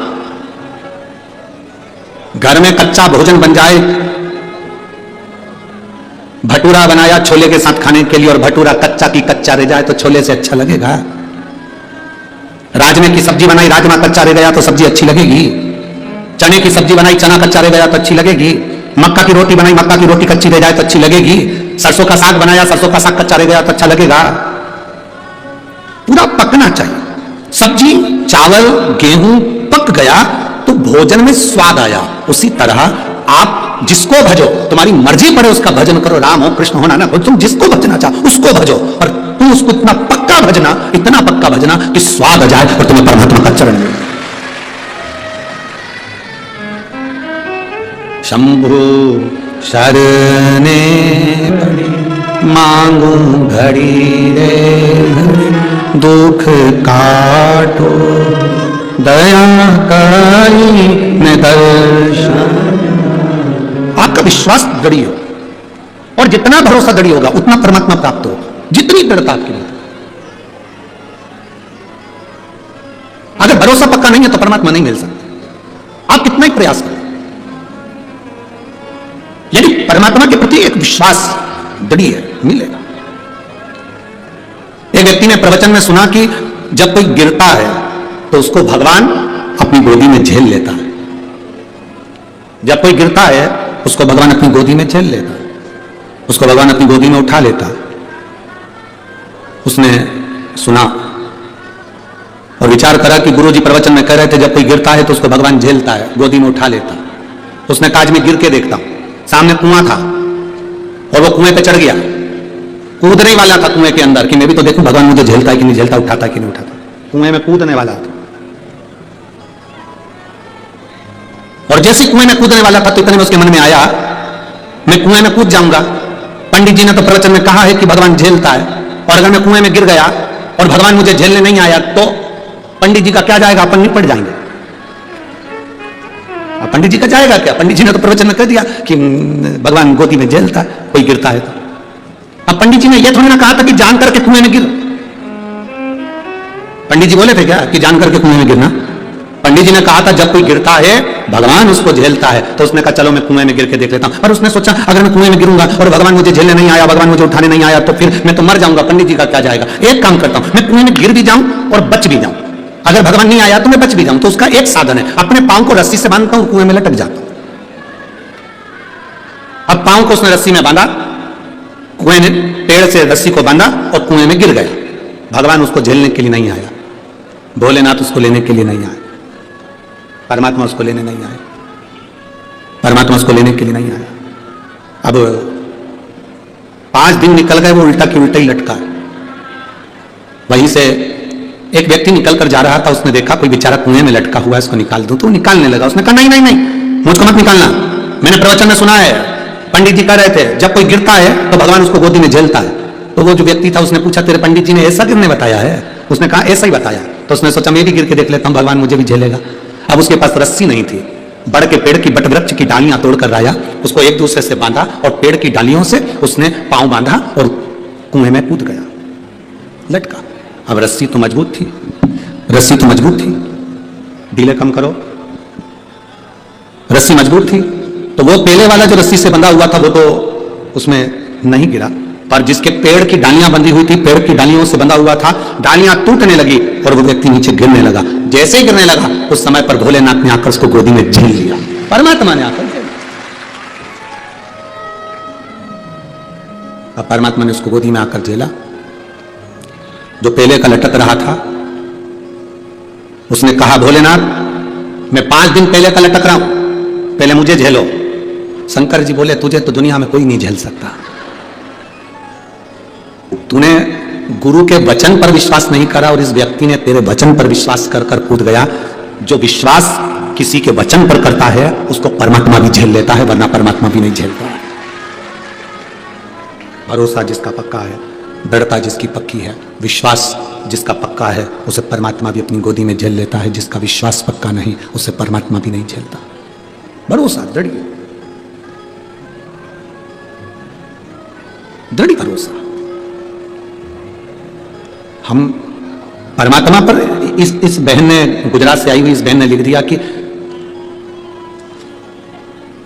घर में कच्चा भोजन बन जाए, भटूरा बनाया छोले के साथ खाने के लिए और भटूरा कच्चा की कच्चा रह जाए तो छोले से अच्छा लगेगा? राजमे की सब्जी बनाई, राजमा कच्चा रह गया तो सब्जी अच्छी लगेगी? चने की सब्जी बनाई, चना कच्चा रह गया तो अच्छी लगेगी? मक्का की रोटी बनाई, मक्का की रोटी कच्ची रह जाए तो अच्छी लगेगी? सरसों का साग बनाया, सरसों का साग कच्चा रह गया तो अच्छा लगेगा? पूरा पकना चाहिए। सब्जी, चावल, गेहूं पक गया तो भोजन में स्वाद आया। उसी तरह आप जिसको भजो, तुम्हारी मर्जी पड़े उसका भजन करो, राम हो कृष्ण हो नानक हो, तुम जिसको भजना चाहो उसको भजो, और तुम उसको इतना पक्का भजना, इतना पक्का भजना कि स्वाद आ जाए और तुम्हें परमात्मा का चरण मिले। शंभु शरणे मांगू घड़ी रे दुख काटो, दया करी न दर्शन। आपका विश्वास दृढ़ हो, और जितना भरोसा दृढ़ होगा उतना परमात्मा प्राप्त होगा, जितनी दृढ़ता आपकी होगी। अगर भरोसा पक्का नहीं है तो परमात्मा नहीं मिल सकता, आप कितना ही प्रयास करें। यदि परमात्मा के प्रति एक विश्वास दृढ़ है, मिलेगा। एक व्यक्ति ने प्रवचन में सुना कि जब कोई गिरता है तो उसको भगवान अपनी गोदी में झेल लेता है। जब कोई गिरता है उसको भगवान अपनी गोदी में झेल लेता है, उसको भगवान अपनी गोदी में उठा लेता है। उसने सुना और विचार करा कि गुरुजी प्रवचन में कह रहे थे जब कोई गिरता है तो उसको भगवान झेलता है, गोदी में उठा लेता है। उसने काज में गिर के देखता हूं, सामने कुआं था और वो कुएं पे चढ़ गया, कूदने ही वाला था कुएं के अंदर कि मैं भी तो देखूं भगवान मुझे झेलता है कि नहीं झेलता, उठाता है कि नहीं उठाता। कुएं में कूदने वाला था, और जैसे कुएं में कूदने वाला था तो इतने में उसके मन में आया मैं कुएं में कूद जाऊंगा। पंडित जी ने तो प्रवचन में कहा है कि भगवान झेलता है, और अगर मैं कुएं में गिर गया और भगवान मुझे झेलने नहीं आया तो पंडित जी का क्या जाएगा, अपन निपट जाएंगे। पंडित जी का जाएगा क्या? पंडित जी ने तो प्रवचन में कह दिया कि भगवान गोदी में झेलता है कोई गिरता है तो। अब पंडित जी ने यह थोड़ी ना कहा था कि जान करके कुएं में गिर। पंडित जी बोले थे क्या कि जान करके कुएं में गिरना? पंडित जी ने कहा था जब कोई गिरता है भगवान उसको झेलता है, तो उसने कहा चलो मैं कुएं में गिर के देख लेता हूं। पर उसने सोचा अगर मैं कुएं में गिरूंगा और भगवान मुझे झेलने नहीं आया, भगवान मुझे उठाने नहीं आया तो फिर मैं तो मर जाऊंगा, पंडित जी का क्या जाएगा। एक काम करता हूं, मैं कुएं में गिर भी जाऊं और बच भी जाऊं, अगर भगवान नहीं आया तो मैं बच भी जाऊं। तो उसका एक साधन है, अपने पांव को रस्सी से बांधता हूं, कुएं में लटक जाता हूं। अब पांव को उसने रस्सी में बांधा, कुएं ने पेड़ से रस्सी को बांधा और कुएं में गिर गया। भगवान उसको झेलने के लिए नहीं आया, भोलेनाथ उसको लेने के लिए नहीं आए, परमात्मा उसको लेने नहीं आए, परमात्मा उसको लेने के लिए नहीं आया। अब 5 दिन निकल गए, वो उल्टा की उल्टा ही लटका। वहीं से एक व्यक्ति निकल कर जा रहा था, उसने देखा कोई बेचारा कुएं में लटका हुआ है, इसको निकाल दूं, तो निकालने लगा। उसने कहा नहीं नहीं नहीं, मुझको मत निकालना, मैंने प्रवचन में सुना है पंडित जी कह रहे थे जब कोई गिरता है तो भगवान उसको गोदी में झेलता है। तो वो जो व्यक्ति था उसने पूछा तेरे पंडित जी ने ऐसा गिरने बताया है? उसने कहा ऐसा ही बताया। तो उसने सोचा मैं भी गिर के देख लेता हूं, भगवान मुझे भी झेलेगा। अब उसके पास रस्सी नहीं थी, बड़ के पेड़ की बट वृक्ष की डालियां तोड़कर लाया, उसको एक दूसरे से बांधा और पेड़ की डालियों से उसने पांव बांधा और कुएं में कूद गया, लटका। अब रस्सी तो मजबूत थी, रस्सी तो मजबूत थी, ढीले कम करो, रस्सी मजबूत थी। तो वो पहले वाला जो रस्सी से बंधा हुआ था वो तो उसमें नहीं गिरा, पर जिसके पेड़ की डालियां बंधी हुई थी, पेड़ की डालियों से बंधा हुआ था, डालियां टूटने लगी और वो व्यक्ति नीचे गिरने लगा। जैसे ही गिरने लगा उस समय पर भोलेनाथ ने आकर उसको गोदी में झेल लिया, परमात्मा ने आकर। अब परमात्मा ने उसको गोदी में आकर झेला। जो पहले का लटक रहा था उसने कहा भोलेनाथ मैं 5 दिन पहले का लटक रहा हूं, पहले मुझे झेलो। शंकर जी बोले तुझे तो दुनिया में कोई नहीं झेल सकता, तूने गुरु के वचन पर विश्वास नहीं करा और इस व्यक्ति ने तेरे वचन पर विश्वास कर कर कूद गया। जो विश्वास किसी के वचन पर करता है उसको परमात्मा भी झेल लेता है, वरना परमात्मा भी नहीं झेलता है। भरोसा जिसका पक्का है, दृढ़ता जिसकी पक्की है, विश्वास जिसका पक्का है, उसे परमात्मा भी अपनी गोदी में झेल लेता है। जिसका विश्वास पक्का नहीं उसे परमात्मा भी नहीं झेलता। भरोसा दृढ़, दृढ़ भरोसा। हम परमात्मा पर, इस बहन ने, गुजरात से आई हुई इस बहन ने लिख दिया कि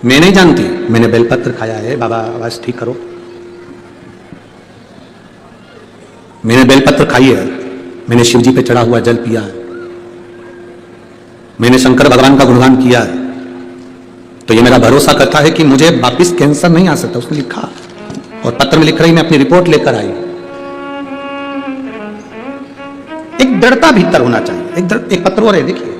मैं नहीं जानती, मैंने बेलपत्र खाया है, बाबा आवाज ठीक करो, मैंने बेलपत्र खाई है, मैंने शिव जी पे चढ़ा हुआ जल पिया है, मैंने शंकर भगवान का गुणगान किया है, तो ये मेरा भरोसा करता है कि मुझे वापिस कैंसर नहीं आ सकता। उसने लिखा और पत्र में लिख रही मैं अपनी रिपोर्ट लेकर आई। एक दृढ़ता भीतर होना चाहिए। एक पत्र और है, देखिए,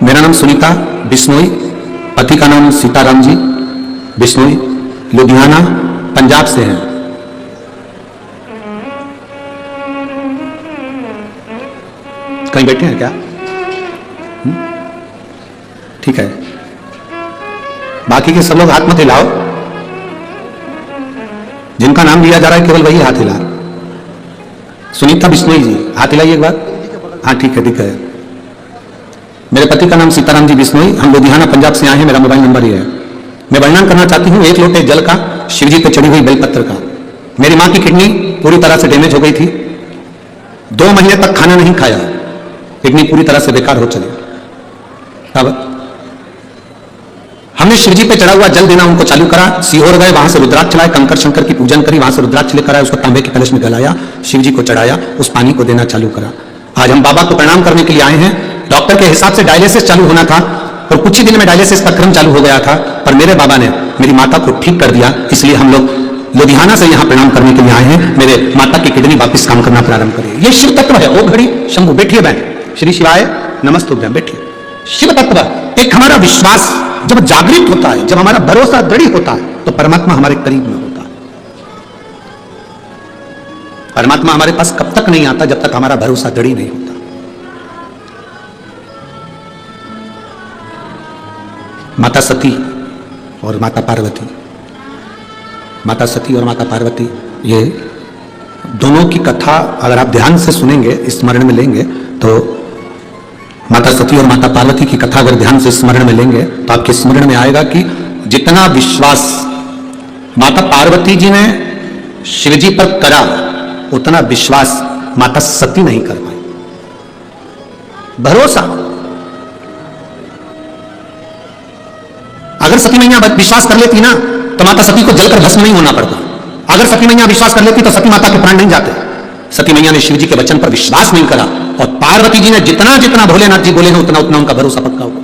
मेरा नाम सुनीता बिश्नोई, पति का नाम सीताराम जी बिश्नोई, लुधियाना पंजाब से हैं। कहीं बैठे हैं क्या? ठीक है, बाकी के सब लोग हाथ मत हिलाओ, जिनका नाम लिया जा रहा है केवल वही हाथ हिला। सुनीता बिश्नोई जी, हाथ हिलाइए एक बार। हाँ ठीक है, ठीक है। मेरे पति का नाम सीताराम जी बिश्नोई, हम लुधियाना पंजाब से आए हैं, मेरा मोबाइल नंबर ये है। मैं वर्णन करना चाहती हूँ 1 लोटे जल का, शिव जी पे चढ़ी हुई बेलपत्र का। मेरी माँ की किडनी पूरी तरह से डैमेज हो गई थी, 2 महीने तक खाना नहीं खाया, किडनी पूरी तरह से बेकार हो चली। अब हमने शिव जी पे चढ़ा हुआ जल देना उनको चालू करा, सीहोर गए, वहां से रुद्राक्ष लाए, कंकर शंकर की पूजन करी, वहां से रुद्राक्ष लेकर आए, उसको तांबे के कलश में गलाया, शिव जी को चढ़ाया, उस पानी को देना चालू करा। आज हम बाबा को प्रणाम करने के लिए आए हैं। डॉक्टर के हिसाब से डायलिसिस चालू होना था और कुछ ही दिन में डायलिसिस का क्रम चालू हो गया था, पर मेरे बाबा ने मेरी माता को ठीक कर दिया, इसलिए हम लोग लुधियाना से यहां प्रणाम करने के लिए आए हैं। मेरे माता की किडनी वापस काम करना प्रारंभ करे। ये शिव तत्व है। ओ घड़ी शंभु, बैठिए बहन, श्री शिवाय नमस्तुभ्यं, बैठिए। शिव तत्व एक हमारा विश्वास जब जागृत होता है, जब हमारा भरोसा दृढ़ होता है, तो परमात्मा हमारे करीब में होता है। परमात्मा हमारे पास कब तक नहीं आता? जब तक हमारा भरोसा दृढ़ नहीं होता। माता सती और माता पार्वती, माता सती और माता पार्वती, ये दोनों की कथा अगर आप ध्यान से सुनेंगे, स्मरण में लेंगे, तो माता सती और माता पार्वती की कथा अगर ध्यान से स्मरण में लेंगे तो आपके स्मरण में आएगा कि जितना विश्वास माता पार्वती जी ने शिव जी पर करा, उतना विश्वास माता सती नहीं कर पाई। भरोसा, अगर सती मैया विश्वास कर लेती ना, तो माता सती को जलकर भस्म नहीं होना पड़ता। अगर सती मैया विश्वास कर लेती तो सती माता के प्राण नहीं जाते। सती मैया ने शिव जी के वचन पर विश्वास नहीं करा, और पार्वती जी ने जितना जितना भोलेनाथ जी बोले हैं उतना उतना उनका भरोसा पक्का होगा,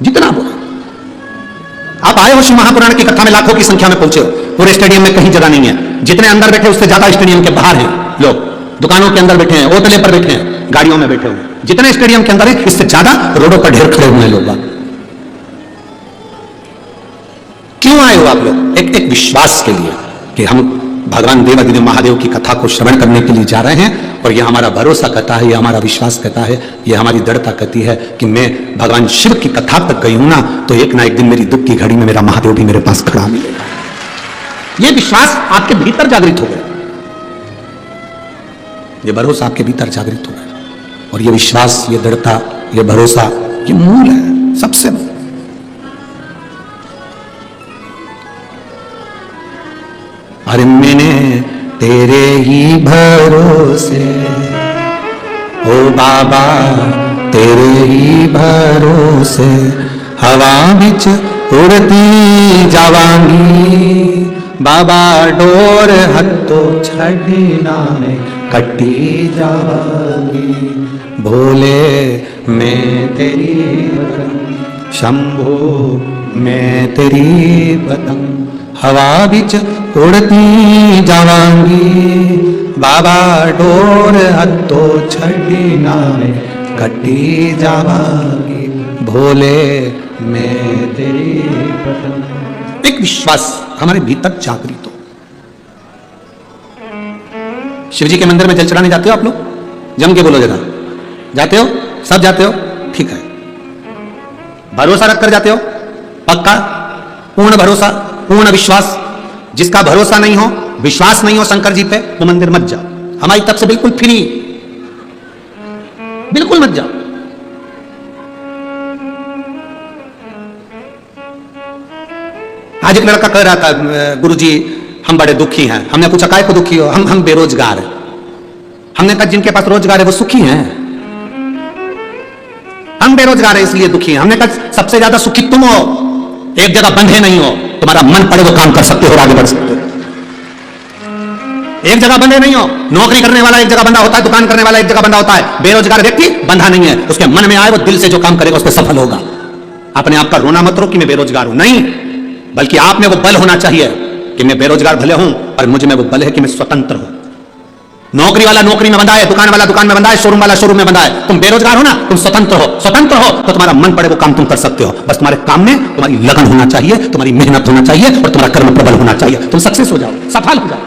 जितना बोला। आप आए हो शिव महापुराण की कथा में, लाखों की संख्या में पहुंचे हो, पूरे स्टेडियम में कहीं जगह नहीं है। जितने अंदर बैठे उससे ज्यादा स्टेडियम के बाहर हैं लोग, दुकानों के अंदर बैठे हैं, ओटले पर बैठे हैं, गाड़ियों में बैठे हुए। जितने स्टेडियम के अंदर है, इससे ज्यादा रोडों पर ढेर खड़े हुए लोग। क्यों आए हो आप लोग? एक विश्वास के लिए कि हम भगवान देवाधिदेव महादेव की कथा को श्रवण करने के लिए जा रहे हैं, और यह हमारा भरोसा कहता है, यह हमारा विश्वास कहता है, यह हमारी दृढ़ता कहती है कि मैं भगवान शिव की कथा तक गई हूं ना, तो एक ना एक दिन मेरी दुख की घड़ी में मेरा महादेव भी मेरे पास खड़ा मिलेगा। यह विश्वास आपके भीतर जागृत हो गया, यह भरोसा आपके भीतर जागृत हो गया, और यह विश्वास, यह दृढ़ता, यह भरोसा, यह मूल है, सबसे मूल। अरे मैंने तेरे ही भरोसे, ओ बाबा तेरे ही भरोसे, हवा बिच उड़ती जावांगी, बाबा डोर हत्तो छड़ना में कटी जावांगी। भोले मैं तेरी पतंग, शंभो मैं तेरी पतंग, हवा बिच उड़ती जावांगी, बाबा डोर हत्तो छड़ना में कटी जावांगी। भोले मैं तेरे पसंद। एक विश्वास हमारे भीतर जागृत हो। शिव जी के मंदिर में जल चढ़ाने जाते हो आप लोग? जम के बोलो जरा, जाते हो? सब जाते हो? ठीक है। भरोसा रखकर जाते हो? पक्का? पूर्ण भरोसा, पूर्ण विश्वास। जिसका भरोसा नहीं हो, विश्वास नहीं हो शंकर जी पे, वो मंदिर मत जाओ। हमारी तरफ से बिल्कुल फ्री, बिल्कुल मत जाओ। आज एक लड़का कह रहा था, गुरुजी हम बड़े दुखी हैं। हमने पूछा काहे को दुखी हो? हम बेरोजगार हैं। हमने कहा जिनके पास रोजगार है वो सुखी हैं, हम बेरोजगार है इसलिए दुखी हैं। हमने कहा सबसे ज्यादा सुखी तुम हो, एक जगह बंधे नहीं हो, तुम्हारा मन पड़े वो काम कर सकते हो और आगे बढ़ सकते हो। एक जगह बंधे नहीं हो। नौकरी करने वाला एक जगह बंधा होता है, दुकान करने वाला एक जगह बंधा होता है। बेरोजगार व्यक्ति बंधा नहीं है, उसके मन में आए वो दिल से जो काम करेगा उस पर सफल होगा। अपने आप का रोना मत रो कि मैं बेरोजगार हूं, नहीं, बल्कि आप में वो बल होना चाहिए कि मैं बेरोजगार भले हूं और मुझ में वो बल है कि मैं स्वतंत्र हूं। नौकरी वाला नौकरी में बंधा है, दुकान वाला दुकान में बंधा है, शोरूम वाला शोरूम में बंधा है। तुम बेरोजगार हो ना, तुम स्वतंत्र हो। स्वतंत्र हो तो तुम्हारा मन पड़े वो काम तुम कर सकते हो। बस तुम्हारे काम में तुम्हारी लगन होना चाहिए, तुम्हारी मेहनत होना चाहिए और तुम्हारा कर्म प्रबल होना चाहिए। तुम सक्सेस हो जाओ, सफल हो जाओ।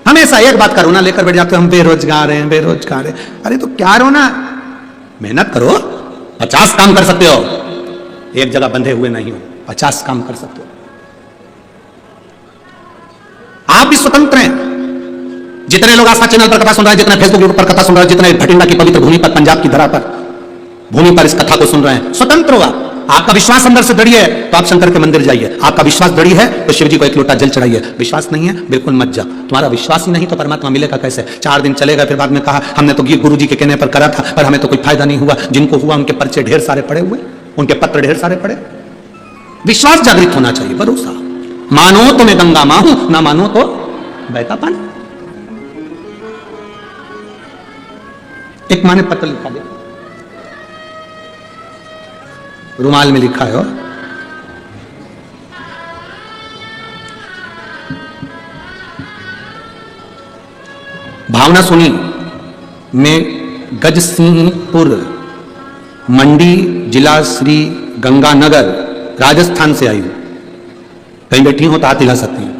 हमेशा एक बात का रोना लेकर बैठ जाते हो, हम बेरोजगार हैं, बेरोजगार हैं। अरे तो क्या रोना, मेहनत करो, 50 काम कर सकते हो। एक जगह बंधे हुए नहीं हो, 50 काम कर सकते हो। आप भी स्वतंत्र हैं। जितने लोग आस्था चैनल पर कथा सुन रहे हैं, जितने फेसबुक पर कथा सुन रहे हैं, जितने भटिंडा की पवित्र भूमि पर, पंजाब की धरा पर, भूमि पर इस कथा को सुन रहे हैं, स्वतंत्र हो आप। आपका विश्वास अंदर से दृढ़ है तो आप शंकर के मंदिर जाइए। आपका विश्वास दृढ़ है तो शिव जी को एक लोटा जल चढ़ाइए। विश्वास नहीं है बिल्कुल मत जाओ। तुम्हारा विश्वास ही नहीं तो परमात्मा मिलेगा कैसे? 4 दिन चलेगा, फिर बाद में कहा हमने तो गुरु जी के कहने पर करा था पर हमें तो कोई फायदा नहीं हुआ। जिनको हुआ उनके पर्चे ढेर सारे पड़े हुए, उनके पत्र ढेर सारे पड़े। विश्वास जागृत होना चाहिए, भरोसा। मानो तो मैं गंगा मां हूं, ना मानो तो बहता पानी। एक मां ने पत्र लिखा, दे रुमाल में लिखा है, भावना सुनी मैं गजसिंहपुर मंडी जिला श्री गंगानगर राजस्थान से आई हूं। कहीं बैठी हो तो हाथ हिला सकती हैं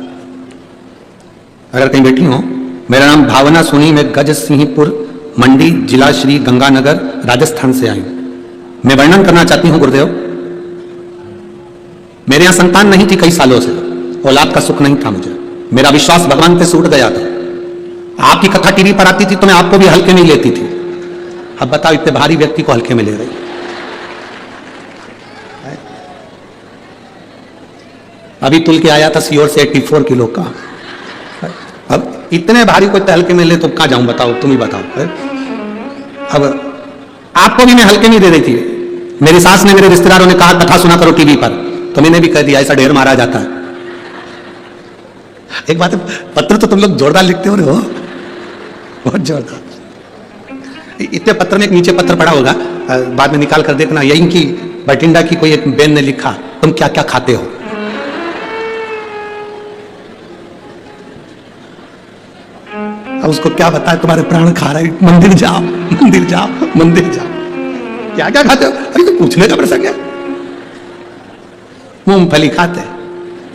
अगर कहीं बैठी हो। मेरा नाम भावना सोनी, मैं गजसिंहपुर मंडी जिला श्री गंगानगर राजस्थान से आई हूं। मैं वर्णन करना चाहती हूं गुरुदेव, मेरे यहां संतान नहीं थी कई सालों से, औलाद का सुख नहीं था मुझे। मेरा विश्वास भगवान पे टूट गया था। आपकी कथा टीवी पर आती थी तो मैं आपको भी हल्के में लेती थी। अब बताओ इतने भारी व्यक्ति को हल्के में ले रही। अभी तुल के आया था सीहोर से 84 किलो का। अब इतने भारी कोई हल्के में ले तो कहां जाऊं, बताओ, तुम ही बताओ। अब आपको भी मैं हल्के नहीं दे रही थी। मेरी सास ने, मेरे रिश्तेदारों ने कहा कथा सुना करो टीवी पर, तो मैंने भी कह दिया ऐसा ढेर मारा जाता है। एक बात है, पत्र तो तुम लोग जोरदार लिखते हो, बहुत जोरदार। इतने पत्र में एक नीचे पत्र पड़ा होगा, बाद में निकाल कर देखना, यही की भटिंडा की कोई एक बहन ने लिखा, तुम क्या क्या खाते हो। अब उसको क्या बताए, तुम्हारे प्राण खा रहे, मंदिर जाओ, मंदिर जाओ, मंदिर जाओ। क्या क्या खाते हो? अरे तो पूछने का प्रसंग है। मूंगफली खाते,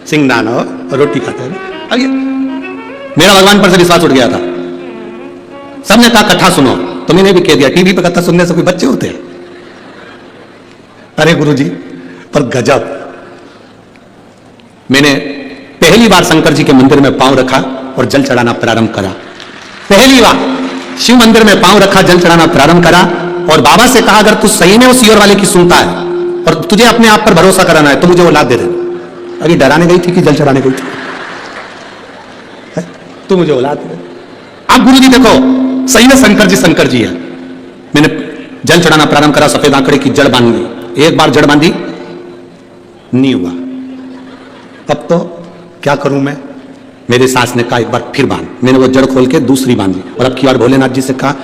सिंगदाना और रोटी खाते हैं। अब ये मेरा भगवान पर से विश्वास उठ गया था। सबने कहा कथा सुनो, तो मैंने भी कह दिया। टीवी पर कथा सुनने से कोई बच्चे होते हैं? अरे गुरुजी, पर गजब। मैंने पहली बार शंकर जी के मंदिर में पांव रखा और जल चढ़ाना प्रारंभ करा। पहली बार शिव मंदिर में पांव रखा, जल चढ़ाना प्रारंभ करा और बाबा से कहा अगर तू सही में उस सीहोर वाले की सुनता है और तुझे अपने आप पर भरोसा कराना है तो मुझे औलाद दे दे। अभी डराने गई थी कि जल चढ़ाने गई थी? तू मुझे औलाद दे। अब गुरु जी देखो, सही में शंकर जी है। मैंने जल चढ़ाना प्रारंभ करा, सफेद आंकड़े की जड़ बांध ली। एक बार जड़ बांधी, नहीं हुआ। अब तो क्या करूं मैं? मेरी सास ने कहा एक बार फिर बांध। मैंने वो जड़ खोल के दूसरी बांधी और अब की बार भोलेनाथ जी से कहा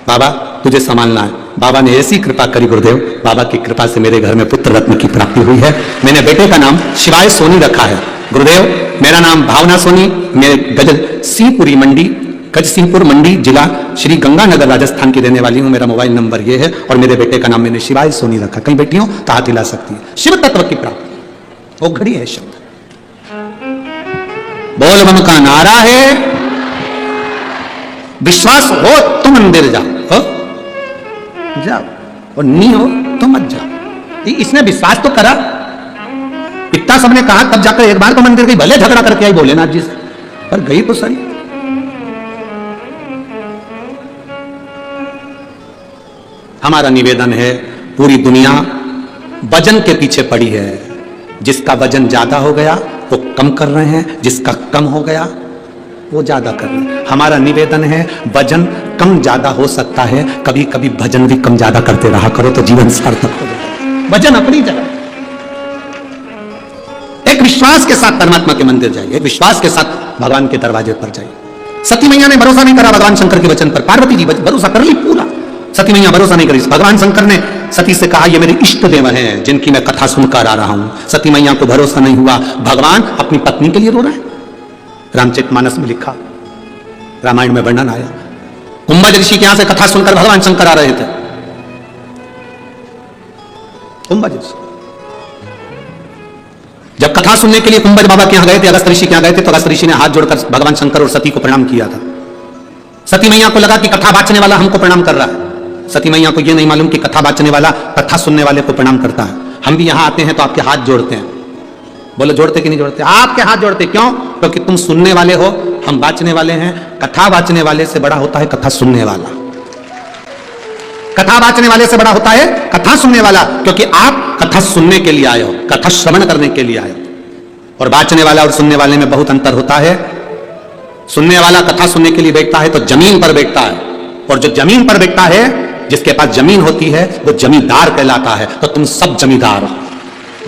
बाबा तुझे संभालना है। बाबा ने ऐसी कृपा करी गुरुदेव, बाबा की कृपा से मेरे घर में पुत्र रत्न की प्राप्ति हुई है। मैंने बेटे का नाम शिवाय सोनी रखा है। गुरुदेव मेरा नाम भावना सोनी, मैं गजसिंहपुरी मंडी गजसिंहपुर मंडी जिला श्री गंगानगर राजस्थान की रहने वाली हूं। मेरा मोबाइल नंबर ये है और मेरे बेटे का नाम मैंने शिवाय सोनी रखा। कहीं बैठी हो तो हाथ हिला सकती है। शिव तत्व की प्राप्ति वो घड़ी है शब्द। बोल बम का नारा है, विश्वास हो तो मंदिर जाओ, जाओ, और नहीं हो तो मत जाओ। इसने विश्वास तो करा, इतना सबने कहा, तब जाकर एक बार तो मंदिर गई, भले झगड़ा करके आई भोलेनाथ जी से, पर गई तो सही। हमारा निवेदन है, पूरी दुनिया वजन के पीछे पड़ी है। जिसका वजन ज्यादा हो गया वो कम कर रहे हैं, जिसका कम हो गया वो ज्यादा कर रहे हैं। हमारा निवेदन है, वजन कम ज्यादा हो सकता है, कभी कभी भजन भी कम ज्यादा करते रहा करो तो जीवन सार्थक हो जाएगा। वजन अपनी जगह, एक विश्वास के साथ परमात्मा के मंदिर जाइए, विश्वास के साथ भगवान के दरवाजे पर जाइए। सती मैया ने भरोसा नहीं करा भगवान शंकर के वचन पर, पार्वती जी भरोसा कर ली पूरा, सती मैया भरोसा नहीं करी। भगवान शंकर ने सती से कहा ये मेरे इष्ट देव हैं जिनकी मैं कथा सुनकर आ रहा हूं। सती मैया को भरोसा नहीं हुआ, भगवान अपनी पत्नी के लिए रो रहे हैं। रामचरितमानस में लिखा, रामायण में वर्णन आया, कुंभज ऋषि के यहां से कथा सुनकर भगवान शंकर आ रहे थे। कुंभज ऋषि जब कथा सुनने के लिए कुंभज बाबा के यहां गए थे, अगस्त ऋषि के यहां गए थे, तो अगस्त ऋषि ने हाथ जोड़कर भगवान शंकर और सती को प्रणाम किया था। सती मैया को लगा कि कथा बांचने वाला हमको प्रणाम कर रहा है। सती मैया को यह नहीं मालूम कि कथा बांचने वाला कथा सुनने वाले को प्रणाम करता है। हम भी यहां आते हैं तो आपके हाथ जोड़ते हैं। बोलो जोड़ते कि नहीं जोड़ते? आपके हाथ जोड़ते क्यों? क्योंकि तुम सुनने वाले हो, हम बांचने वाले हैं। कथा बांचने वाले से बड़ा होता है कथा सुनने वाला। कथा बांचने वाले से बड़ा होता है कथा सुनने वाला, क्योंकि आप कथा सुनने के लिए आए हो, कथा श्रवण करने के लिए आए हो। और बांचने वाला और सुनने वाले में बहुत अंतर होता है। सुनने वाला कथा सुनने के लिए बैठता है तो जमीन पर बैठता है, और जो जमीन पर बैठता है, जिसके पास जमीन होती है, वो जमींदार कहलाता है। तो तुम सब जमींदार हो,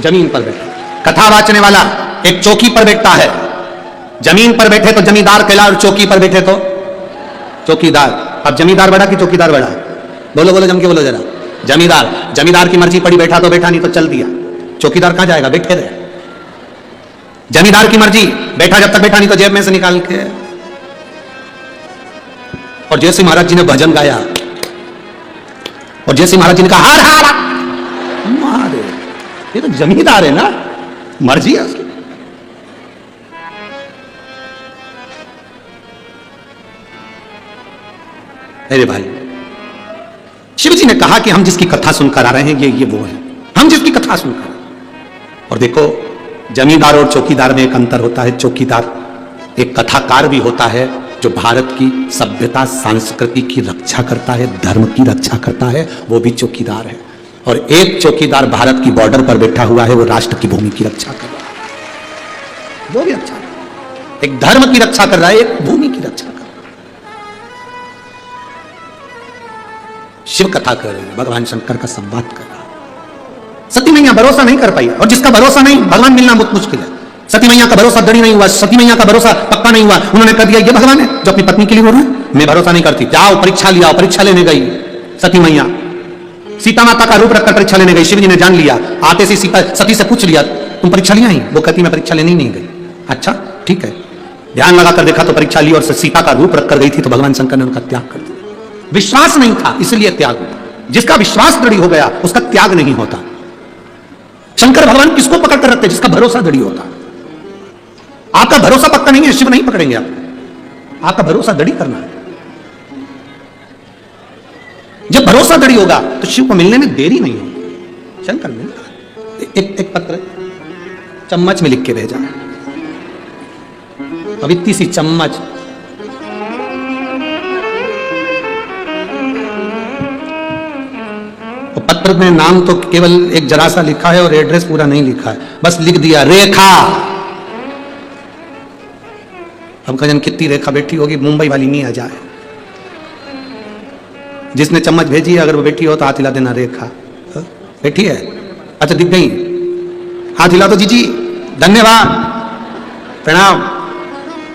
जमीन पर बैठे। कथा बांचने वाला एक चौकी पर बैठता है, जमीन पर बैठे तो जमींदार कहला, और चौकी पर बैठे तो चौकीदार। अब जमींदार बड़ा कि चौकीदार बड़ा? बोलो बोलो, जम के बोलो जरा। जमींदार, जमींदार की मर्जी पड़ी, बैठा तो बैठा, नहीं तो चल दिया। चौकीदार कहां जाएगा? बैठे रहे। जमींदार की मर्जी, बैठा जब तक बैठा, नहीं तो जेब में से निकाल के। और जैसे महाराज जी ने भजन गाया, और जैसे महाराज जी ने कहा हार हार, मारे, ये तो जमींदार है ना, मर्जी है उसकी। मेरे भाई, शिव जी ने कहा कि हम जिसकी कथा सुनकर आ रहे हैं, ये वो है, हम जिसकी कथा सुनकर। और देखो, जमींदार और चौकीदार में एक अंतर होता है। चौकीदार एक कथाकार भी होता है जो भारत की सभ्यता संस्कृति की रक्षा करता है, धर्म की रक्षा करता है, वो भी चौकीदार है। और एक चौकीदार भारत की बॉर्डर पर बैठा हुआ है, वो राष्ट्र की भूमि की रक्षा कर रहा है, वो भी अच्छा है। एक धर्म की रक्षा कर रहा है, एक भूमि की रक्षा कर रहा है। शिव कथा कर रहे हैं, भगवान शंकर का संवाद कर रहा है। सती मैया भरोसा नहीं कर पाई, और जिसका भरोसा नहीं, भगवान मिलना बहुत मुश्किल है। सती मैया का भरोसा दृढ़ नहीं हुआ, सती मैया का भरोसा पक्का नहीं हुआ। उन्होंने कर दिया ये भगवान है जो अपनी पत्नी के लिए बोल रहे हैं, मैं भरोसा नहीं करती। जाओ परीक्षा लिया, परीक्षा लेने गई सती मैया, सीता माता का रूप रखकर परीक्षा लेने गई। शिव जी ने जान लिया, आते से सीता सती से पूछ लिया तुम परीक्षा लिया ही? वो कहती मैं परीक्षा लेने ही नहीं गई। अच्छा ठीक है, ध्यान लगाकर देखा तो परीक्षा ली, और सीता का रूप रखकर गई थी, तो भगवान शंकर ने उनका त्याग कर दिया। विश्वास नहीं था इसलिए त्याग हुआ। जिसका विश्वास दृढ़ हो गया उसका त्याग नहीं होता। शंकर भगवान किसको पकड़ कर रखते? जिसका भरोसा दृढ़ होता। आपका भरोसा पक्का नहीं है, शिव नहीं पकड़ेंगे आप। आपका भरोसा दृढ़ करना है। जब भरोसा दृढ़ होगा तो शिव को मिलने में देरी नहीं होगी। शंकर मिल एक पत्र चम्मच में लिख के भेजा, अब इतनी सी चम्मच, तो पत्र में नाम तो केवल एक जरा सा लिखा है और एड्रेस पूरा नहीं लिखा है, बस लिख दिया रेखा। अब कजन कितनी रेखा बैठी होगी, मुंबई वाली नहीं आ जाए। जिसने चम्मच भेजी है अगर वो बैठी हो तो हाथ हिला देना, रेखा बैठी है। अच्छा दिख गई, हाथ हिला दो, जी धन्यवाद प्रणाम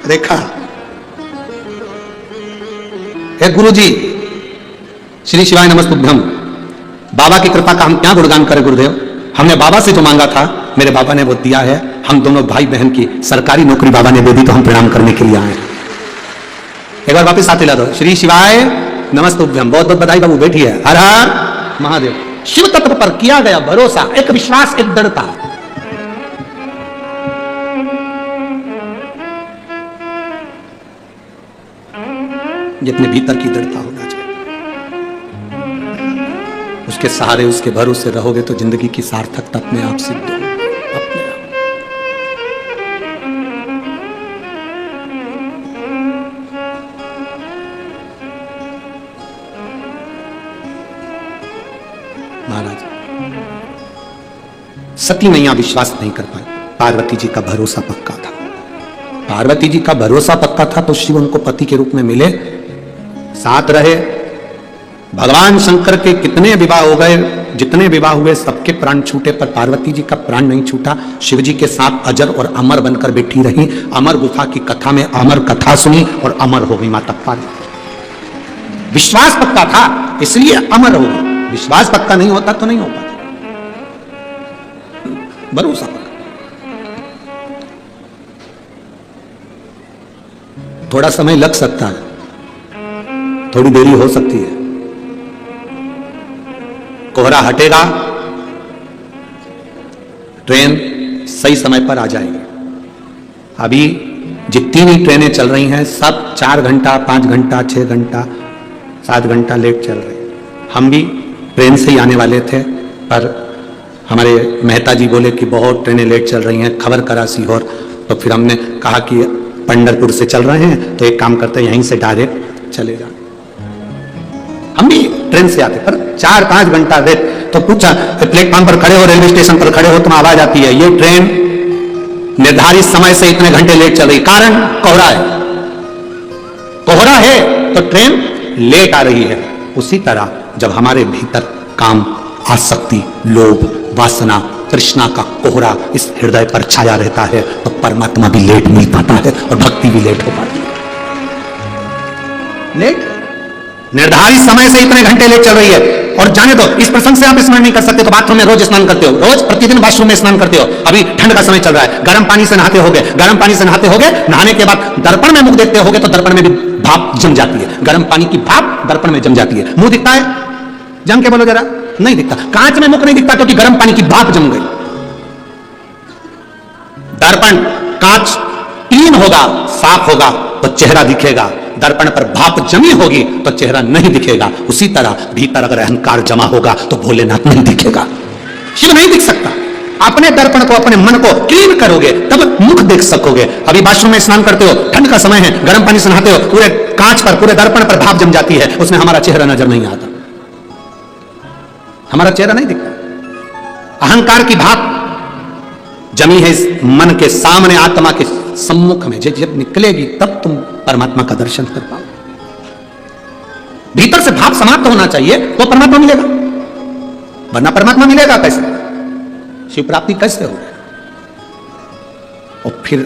रेखा। हे गुरु जी, श्री शिवाय नमस्तुभ्यम। बाबा की कृपा का हम क्या गुणगान करें गुरुदेव, हमने बाबा से जो मांगा था मेरे बाबा ने वो दिया है। हम दोनों भाई बहन की सरकारी नौकरी बाबा ने दे दी, तो हम प्रणाम करने के लिए आए। एक बार वापस हाथ हिला दो। श्री शिवाय नमस्तुभ्यम। बहुत बहुत बधाई बाबू, बैठी है। हर हर महादेव। शिव तत्व पर किया गया भरोसा, एक विश्वास, एक दृढ़ता। जितने भीतर की दृढ़ता होना चाहिए, उसके सहारे, उसके भरोसे रहोगे तो जिंदगी की सार्थकता अपने आप सिद्ध होगी। अपने आप। महाराज सती मैया विश्वास नहीं कर पाई, पार्वती जी का भरोसा पक्का था। पार्वती जी का भरोसा पक्का था तो शिव उनको पति के रूप में मिले, साथ रहे। भगवान शंकर के कितने विवाह हो गए, जितने विवाह हुए सबके प्राण छूटे, पर पार्वती जी का प्राण नहीं छूटा। शिव जी के साथ अजर और अमर बनकर बैठी रही। अमर गुफा की कथा में अमर कथा सुनी और अमर हो गई माता पार्वती। विश्वास पक्का था इसलिए अमर हो गई। विश्वास पक्का नहीं होता तो नहीं हो पाता। भरोसा पक्का। थोड़ा समय लग सकता है, थोड़ी देरी हो सकती है। कोहरा हटेगा, ट्रेन सही समय पर आ जाएगी। अभी जितनी भी ट्रेनें चल रही हैं सब 4 घंटा, 5 घंटा, 6 घंटा, 7 घंटा लेट चल रही। हम भी ट्रेन से ही आने वाले थे, पर हमारे मेहता जी बोले कि बहुत ट्रेनें लेट चल रही हैं, खबर करा सीहोर। तो फिर हमने कहा कि पंढरपुर से चल रहे हैं तो एक काम करते हैं, यहीं से डायरेक्ट चले जाए। हम भी ट्रेन से आते, पर 4-5 घंटा वेट। तो पूछा, प्लेटफॉर्म पर खड़े हो, रेलवे स्टेशन पर खड़े हो, तो आवाज आती है ये ट्रेन निर्धारित समय से इतने घंटे लेट चल रही। कारण कोहरा है। कोहरा है तो ट्रेन लेट आ रही है। उसी तरह जब हमारे भीतर काम, आसक्ति, लोभ, वासना, तृष्णा का कोहरा इस हृदय पर छाया रहता है तो परमात्मा भी लेट मिल पाता है और भक्ति भी लेट हो पाती है। लेट निर्धारित समय से इतने घंटे लेट चल रही है। और जाने दो, इस प्रसंग से आप स्नान नहीं कर सकते तो बाथरूम में रोज स्नान करते हो, रोज प्रतिदिन वॉशरूम में स्नान करते हो। अभी ठंड का समय चल रहा है, गर्म पानी से नहाते होगे, गर्म पानी से नहाते होगे, नहाने के बाद दर्पण में मुख देखते होगे तो दर्पण में भी भाप जम जाती है। गर्म पानी की भाप दर्पण में जम जाती है। मुंह दिखता है? जम के बोलो जरा। नहीं दिखता। कांच में मुख नहीं दिखता क्योंकि गर्म पानी की भाप जम गई। दर्पण, कांच क्लीन होगा, साफ होगा तो चेहरा दिखेगा। दर्पण पर भाप जमी होगी तो चेहरा नहीं दिखेगा। उसी तरह भीतर अगर अहंकार जमा होगा तो भोलेनाथ नहीं दिखेगा, शिव नहीं दिख सकता। अपने दर्पण को, अपने मन को क्लीन करोगे तब मुख देख सकोगे। अभी बाथरूम में स्नान करते हो, ठंड का समय है, गर्म पानी से नहाते हो, पूरे कांच पर, पूरे दर्पण पर भाप जम जाती है, उसमें हमारा चेहरा नजर नहीं आता, हमारा चेहरा नहीं दिखता। अहंकार की भाप जमी है इस मन के सामने, आत्मा के सम्मुख में। जब निकलेगी तब तुम परमात्मा का दर्शन कर पाओ। भीतर से भाव समाप्त होना चाहिए तो परमात्मा मिलेगा, वरना परमात्मा मिलेगा कैसे? शिव प्राप्ति कैसे होगी? और फिर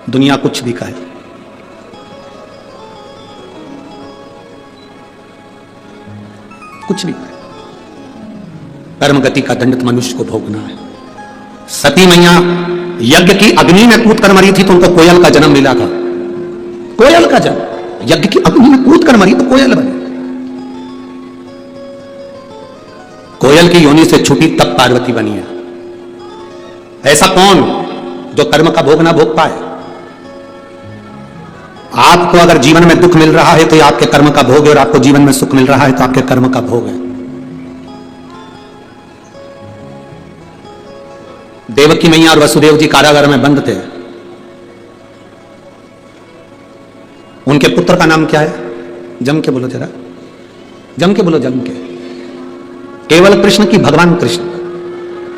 दुनिया कुछ भी कहे, कुछ भी कहे, कर्म गति का दंड मनुष्य को भोगना है। सती मैया यज्ञ की अग्नि में कूद कर मरी थी तो उनको कोयल का जन्म मिला था। कोयल का जन्म, यज्ञ की अग्नि में कूद कर मरी तो कोयल बनी। कोयल की योनि से छूटी तब पार्वती बनी है। ऐसा कौन जो कर्म का भोग ना भोग पाए? आपको अगर जीवन में दुख मिल रहा है तो ये आपके कर्म का भोग है, और आपको जीवन में सुख मिल रहा है तो आपके कर्म का भोग है। देवकी मैया और वसुदेव जी कारागार में बंद थे। उनके पुत्र का नाम क्या है? जम के बोलो जरा, जम के बोलो, जम के। केवल कृष्ण की भगवान कृष्ण,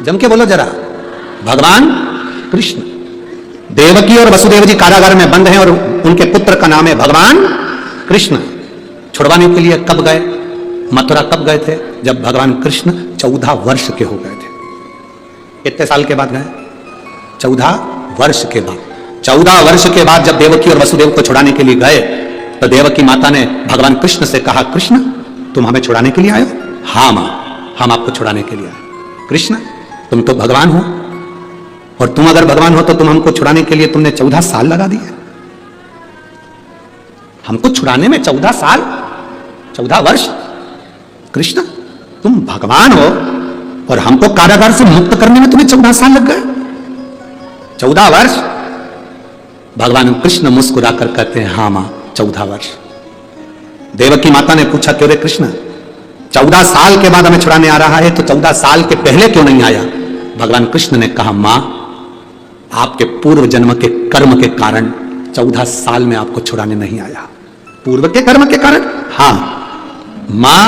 जम के बोलो जरा, भगवान कृष्ण। देवकी और वसुदेव जी कारागार में बंद हैं और उनके पुत्र का नाम है भगवान कृष्ण। छुड़वाने के लिए कब गए? मथुरा कब गए थे? जब भगवान कृष्ण 14 वर्ष के हो गए थे। कितने साल के बाद गए? 14 वर्ष के बाद। 14 वर्ष के बाद जब देवकी और वसुदेव को छुड़ाने के लिए गए तो देवकी माता ने भगवान कृष्ण से कहा, कृष्ण तुम हमें छुड़ाने के लिए आए हो? हाँ मां, हम आपको छुड़ाने के लिए आए। कृष्ण तुम तो भगवान हो, और तुम अगर भगवान हो तो तुम हमको छुड़ाने के लिए तुमने 14 साल लगा दिए। हमको छुड़ाने में 14 साल, 14 वर्ष। कृष्ण तुम भगवान हो और हमको कारागार से मुक्त करने में तुम्हें 14 साल लग गए, 14 वर्ष। भगवान कृष्ण मुस्कुराकर कहते हैं हाँ मां 14 वर्ष। देवकी माता ने पूछा क्यों रे कृष्ण, 14 साल के बाद हमें छुड़ाने आ रहा है तो 14 साल के पहले क्यों नहीं आया? भगवान कृष्ण ने कहा मां आपके पूर्व जन्म के कर्म के कारण 14 साल में आपको छुड़ाने नहीं आया। पूर्व के कर्म के कारण? हां मां,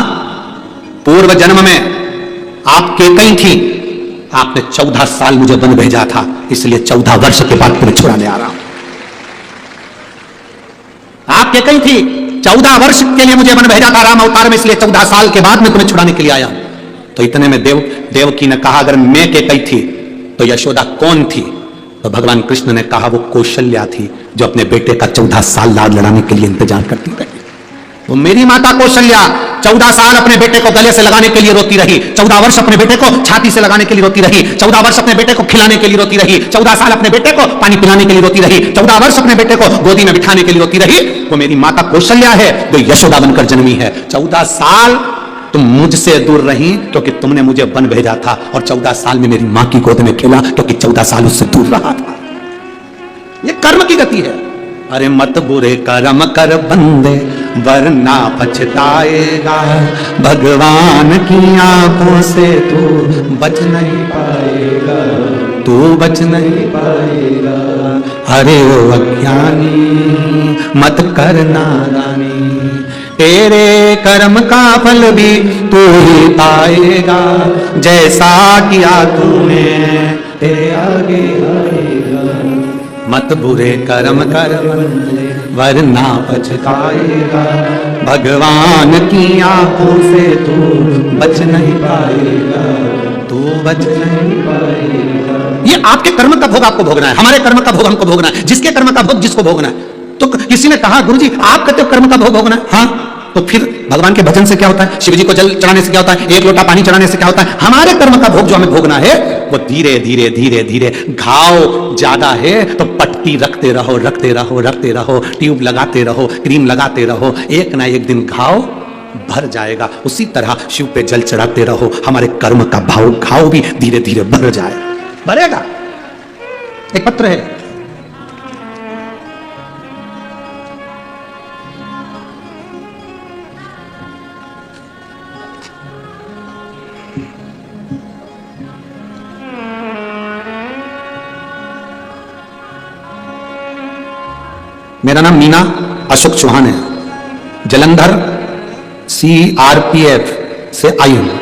पूर्व जन्म में आप केकई थी, आपने 14 साल मुझे वन भेजा था, इसलिए 14 वर्ष के बाद तुम्हें छुड़ाने आ रहा हूं। आप केकई थी, 14 वर्ष के लिए मुझे वन भेजा था राम अवतार में, इसलिए 14 साल के बाद मैं तुम्हें छुड़ाने के लिए आया। तो इतने में देवकी ने कहा अगर मैं केकई थी तो यशोदा कौन थी? तो भगवान कृष्ण ने कहा वो कौशल्या थी, जो अपने बेटे का 14 साल लाड लड़ाने के लिए इंतजार करती रही। वो मेरी माता कौशल्या 14 साल अपने बेटे को गले से लगाने के लिए रोती रही, 14 वर्ष अपने बेटे को छाती से लगाने के लिए रोती रही, 14 वर्ष अपने बेटे को खिलाने के लिए रोती रही, 14 साल अपने बेटे को पानी पिलाने के लिए रोती रही, 14 वर्ष अपने बेटे को गोदी में बिठाने के लिए रोती रही। वो मेरी माता कौशल्या है जो यशोदा बनकर जन्मी है। 14 साल तुम मुझसे दूर रही क्योंकि तुमने मुझे वन भेजा था, और 14 साल में मेरी मां की गोद में खेला क्योंकि 14 साल उससे दूर रहा था। ये कर्म की गति है। अरे मत बुरे कर्म कर बंदे वरना पछताएगा, भगवान की आंखों से तू बच नहीं पाएगा, तू बच नहीं पाएगा। अरे ओ अज्ञानी मत कर नादानी, तेरे कर्म का फल भी तू ही पाएगा, जैसा किया तूने तेरे आगे आएगा। मत बुरे कर्म कर वरना पछताएगा, भगवान की आंखों से तू बच नहीं पाएगा, तू बच नहीं पाएगा। ये आपके कर्म का भोग आपको भोगना है, हमारे कर्म का भोग हमको भोगना है, जिसके कर्म का भोग जिसको भोगना है। तो किसी ने कहा गुरुजी आप कहते हो कर्म का भोग भोगना है, हाँ तो फिर भगवान के भजन से क्या होता है, शिव जी को जल चढ़ाने से क्या होता है, एक लोटा पानी चढ़ाने से क्या होता है? हमारे कर्म का भोग जो हमें भोगना है वो धीरे धीरे धीरे धीरे, घाव ज्यादा है तो पट्टी रखते रहो रखते रहो रखते रहो, ट्यूब लगाते रहो, क्रीम लगाते रहो, एक ना एक दिन घाव भर जाएगा। उसी तरह शिव पे जल चढ़ाते रहो, हमारे कर्म का घाव भी धीरे धीरे भर जाए, भरेगा। एक पत्र है, मेरा नाम मीना अशोक चौहान है, जलंधर CRPF से आई हूं।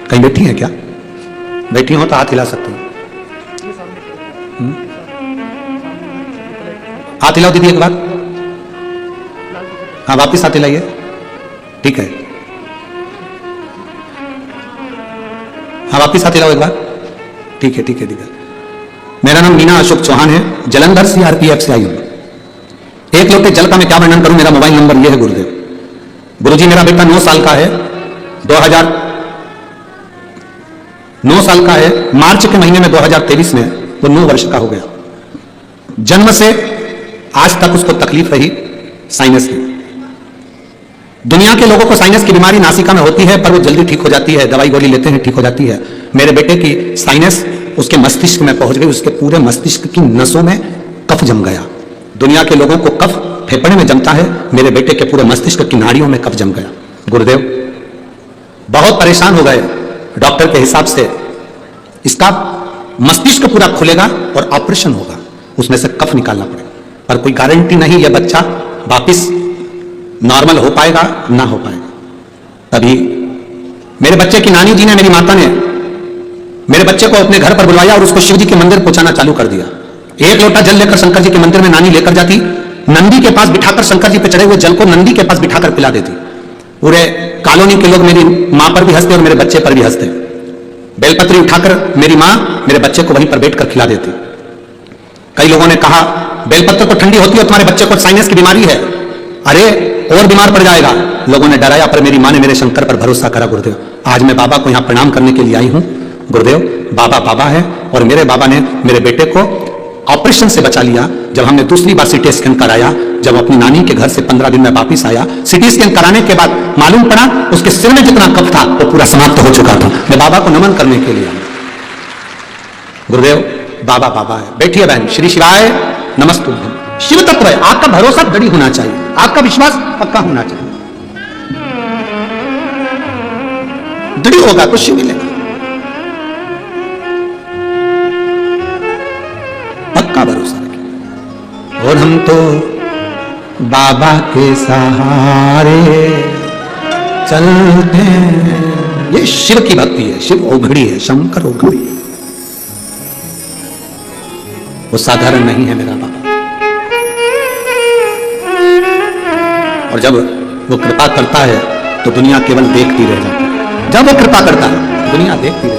कहीं बैठी हैं क्या? बैठी हो तो हाथ हिला सकते हैं। हाथ हिलाओ दीदी एक बार, हाँ वापिस हाथ हिलाइए, ठीक है। हाँ वापिस हाथ हिलाओ एक बार, ठीक है ठीक है दीदी। मेरा नाम मीना अशोक चौहान है, जलंधर CRPF से आई हूं। एक लोटे जल का मैं क्या वर्णन करूं, मेरा मोबाइल नंबर यह है गुरुदेव। गुरुजी मेरा बेटा 9 साल का है, 9 साल का है, मार्च के महीने में 2023 में वो 9 वर्ष का हो गया। जन्म से आज तक उसको तकलीफ रही साइनस की। दुनिया के लोगों को साइनस की बीमारी नासिका में होती है पर वो जल्दी ठीक हो जाती है, दवाई गोली लेते हैं ठीक हो जाती है। मेरे बेटे की साइनस उसके मस्तिष्क में पहुंच गई, उसके पूरे मस्तिष्क की नसों में कफ जम गया। दुनिया के लोगों को कफ फेफड़े में जमता है, मेरे बेटे के पूरे मस्तिष्क की नाड़ियों में कफ जम गया। गुरुदेव बहुत परेशान हो गए, डॉक्टर के हिसाब से इसका मस्तिष्क पूरा खुलेगा और ऑपरेशन होगा, उसमें से कफ निकालना पड़ेगा, पर कोई गारंटी नहीं यह बच्चा वापिस नॉर्मल हो पाएगा ना हो पाएगा। तभी मेरे बच्चे की नानी जी ने, मेरी माता ने मेरे बच्चे को अपने घर पर बुलवाया और उसको शिव जी के मंदिर पहुंचाना चालू कर दिया। एक लोटा जल लेकर शंकर जी के मंदिर में नानी लेकर जाती, नंदी के पास बिठाकर शंकर जी पे चढ़े हुए जल को नंदी के पास बिठाकर पिला देती। पूरे कॉलोनी के लोग मेरी मां पर भी हंसते और मेरे बच्चे पर भी हंसते। बेलपत्री उठाकर मेरी मां मेरे बच्चे को वहीं पर बैठकर खिला देती। कई लोगों ने कहा बेलपत्र तो ठंडी होती है, तुम्हारे बच्चे को साइनस की बीमारी है, अरे और बीमार पड़ जाएगा। लोगों ने डराया पर मेरी मां ने मेरे शंकर पर भरोसा करा। गुरुदेव आज मैं बाबा को यहां प्रणाम करने के लिए आई हूं। गुरुदेव बाबा बाबा है और मेरे बाबा ने मेरे बेटे को ऑपरेशन से बचा लिया। जब हमने दूसरी बार CT स्कैन कराया जब अपनी नानी के घर से 15 दिन में वापिस आया, सिटी स्कैन कराने के बाद मालूम पड़ा उसके सिर में जितना कफ था वो पूरा समाप्त हो चुका था। मैं बाबा को नमन करने के लिए, गुरुदेव बाबा बाबा है। बैठिए बहन, श्री शिवाय नमस्तुभ्यम। शिव तत्व है, आपका भरोसा दृढ़ होना चाहिए, आपका विश्वास पक्का होना चाहिए। दृढ़ होगा तो शिव मिलेगा, पक्का भरोसा रखिए। और हम तो बाबा के सहारे चलते हैं। ये शिव की भक्ति है, शिव ओघड़ी है, शंकर ओघड़ी है, वो साधारण नहीं है मेरा बाबा। और जब वो कृपा करता है तो दुनिया केवल देखती रह जाती है। जब वो कृपा करता है दुनिया देखती रह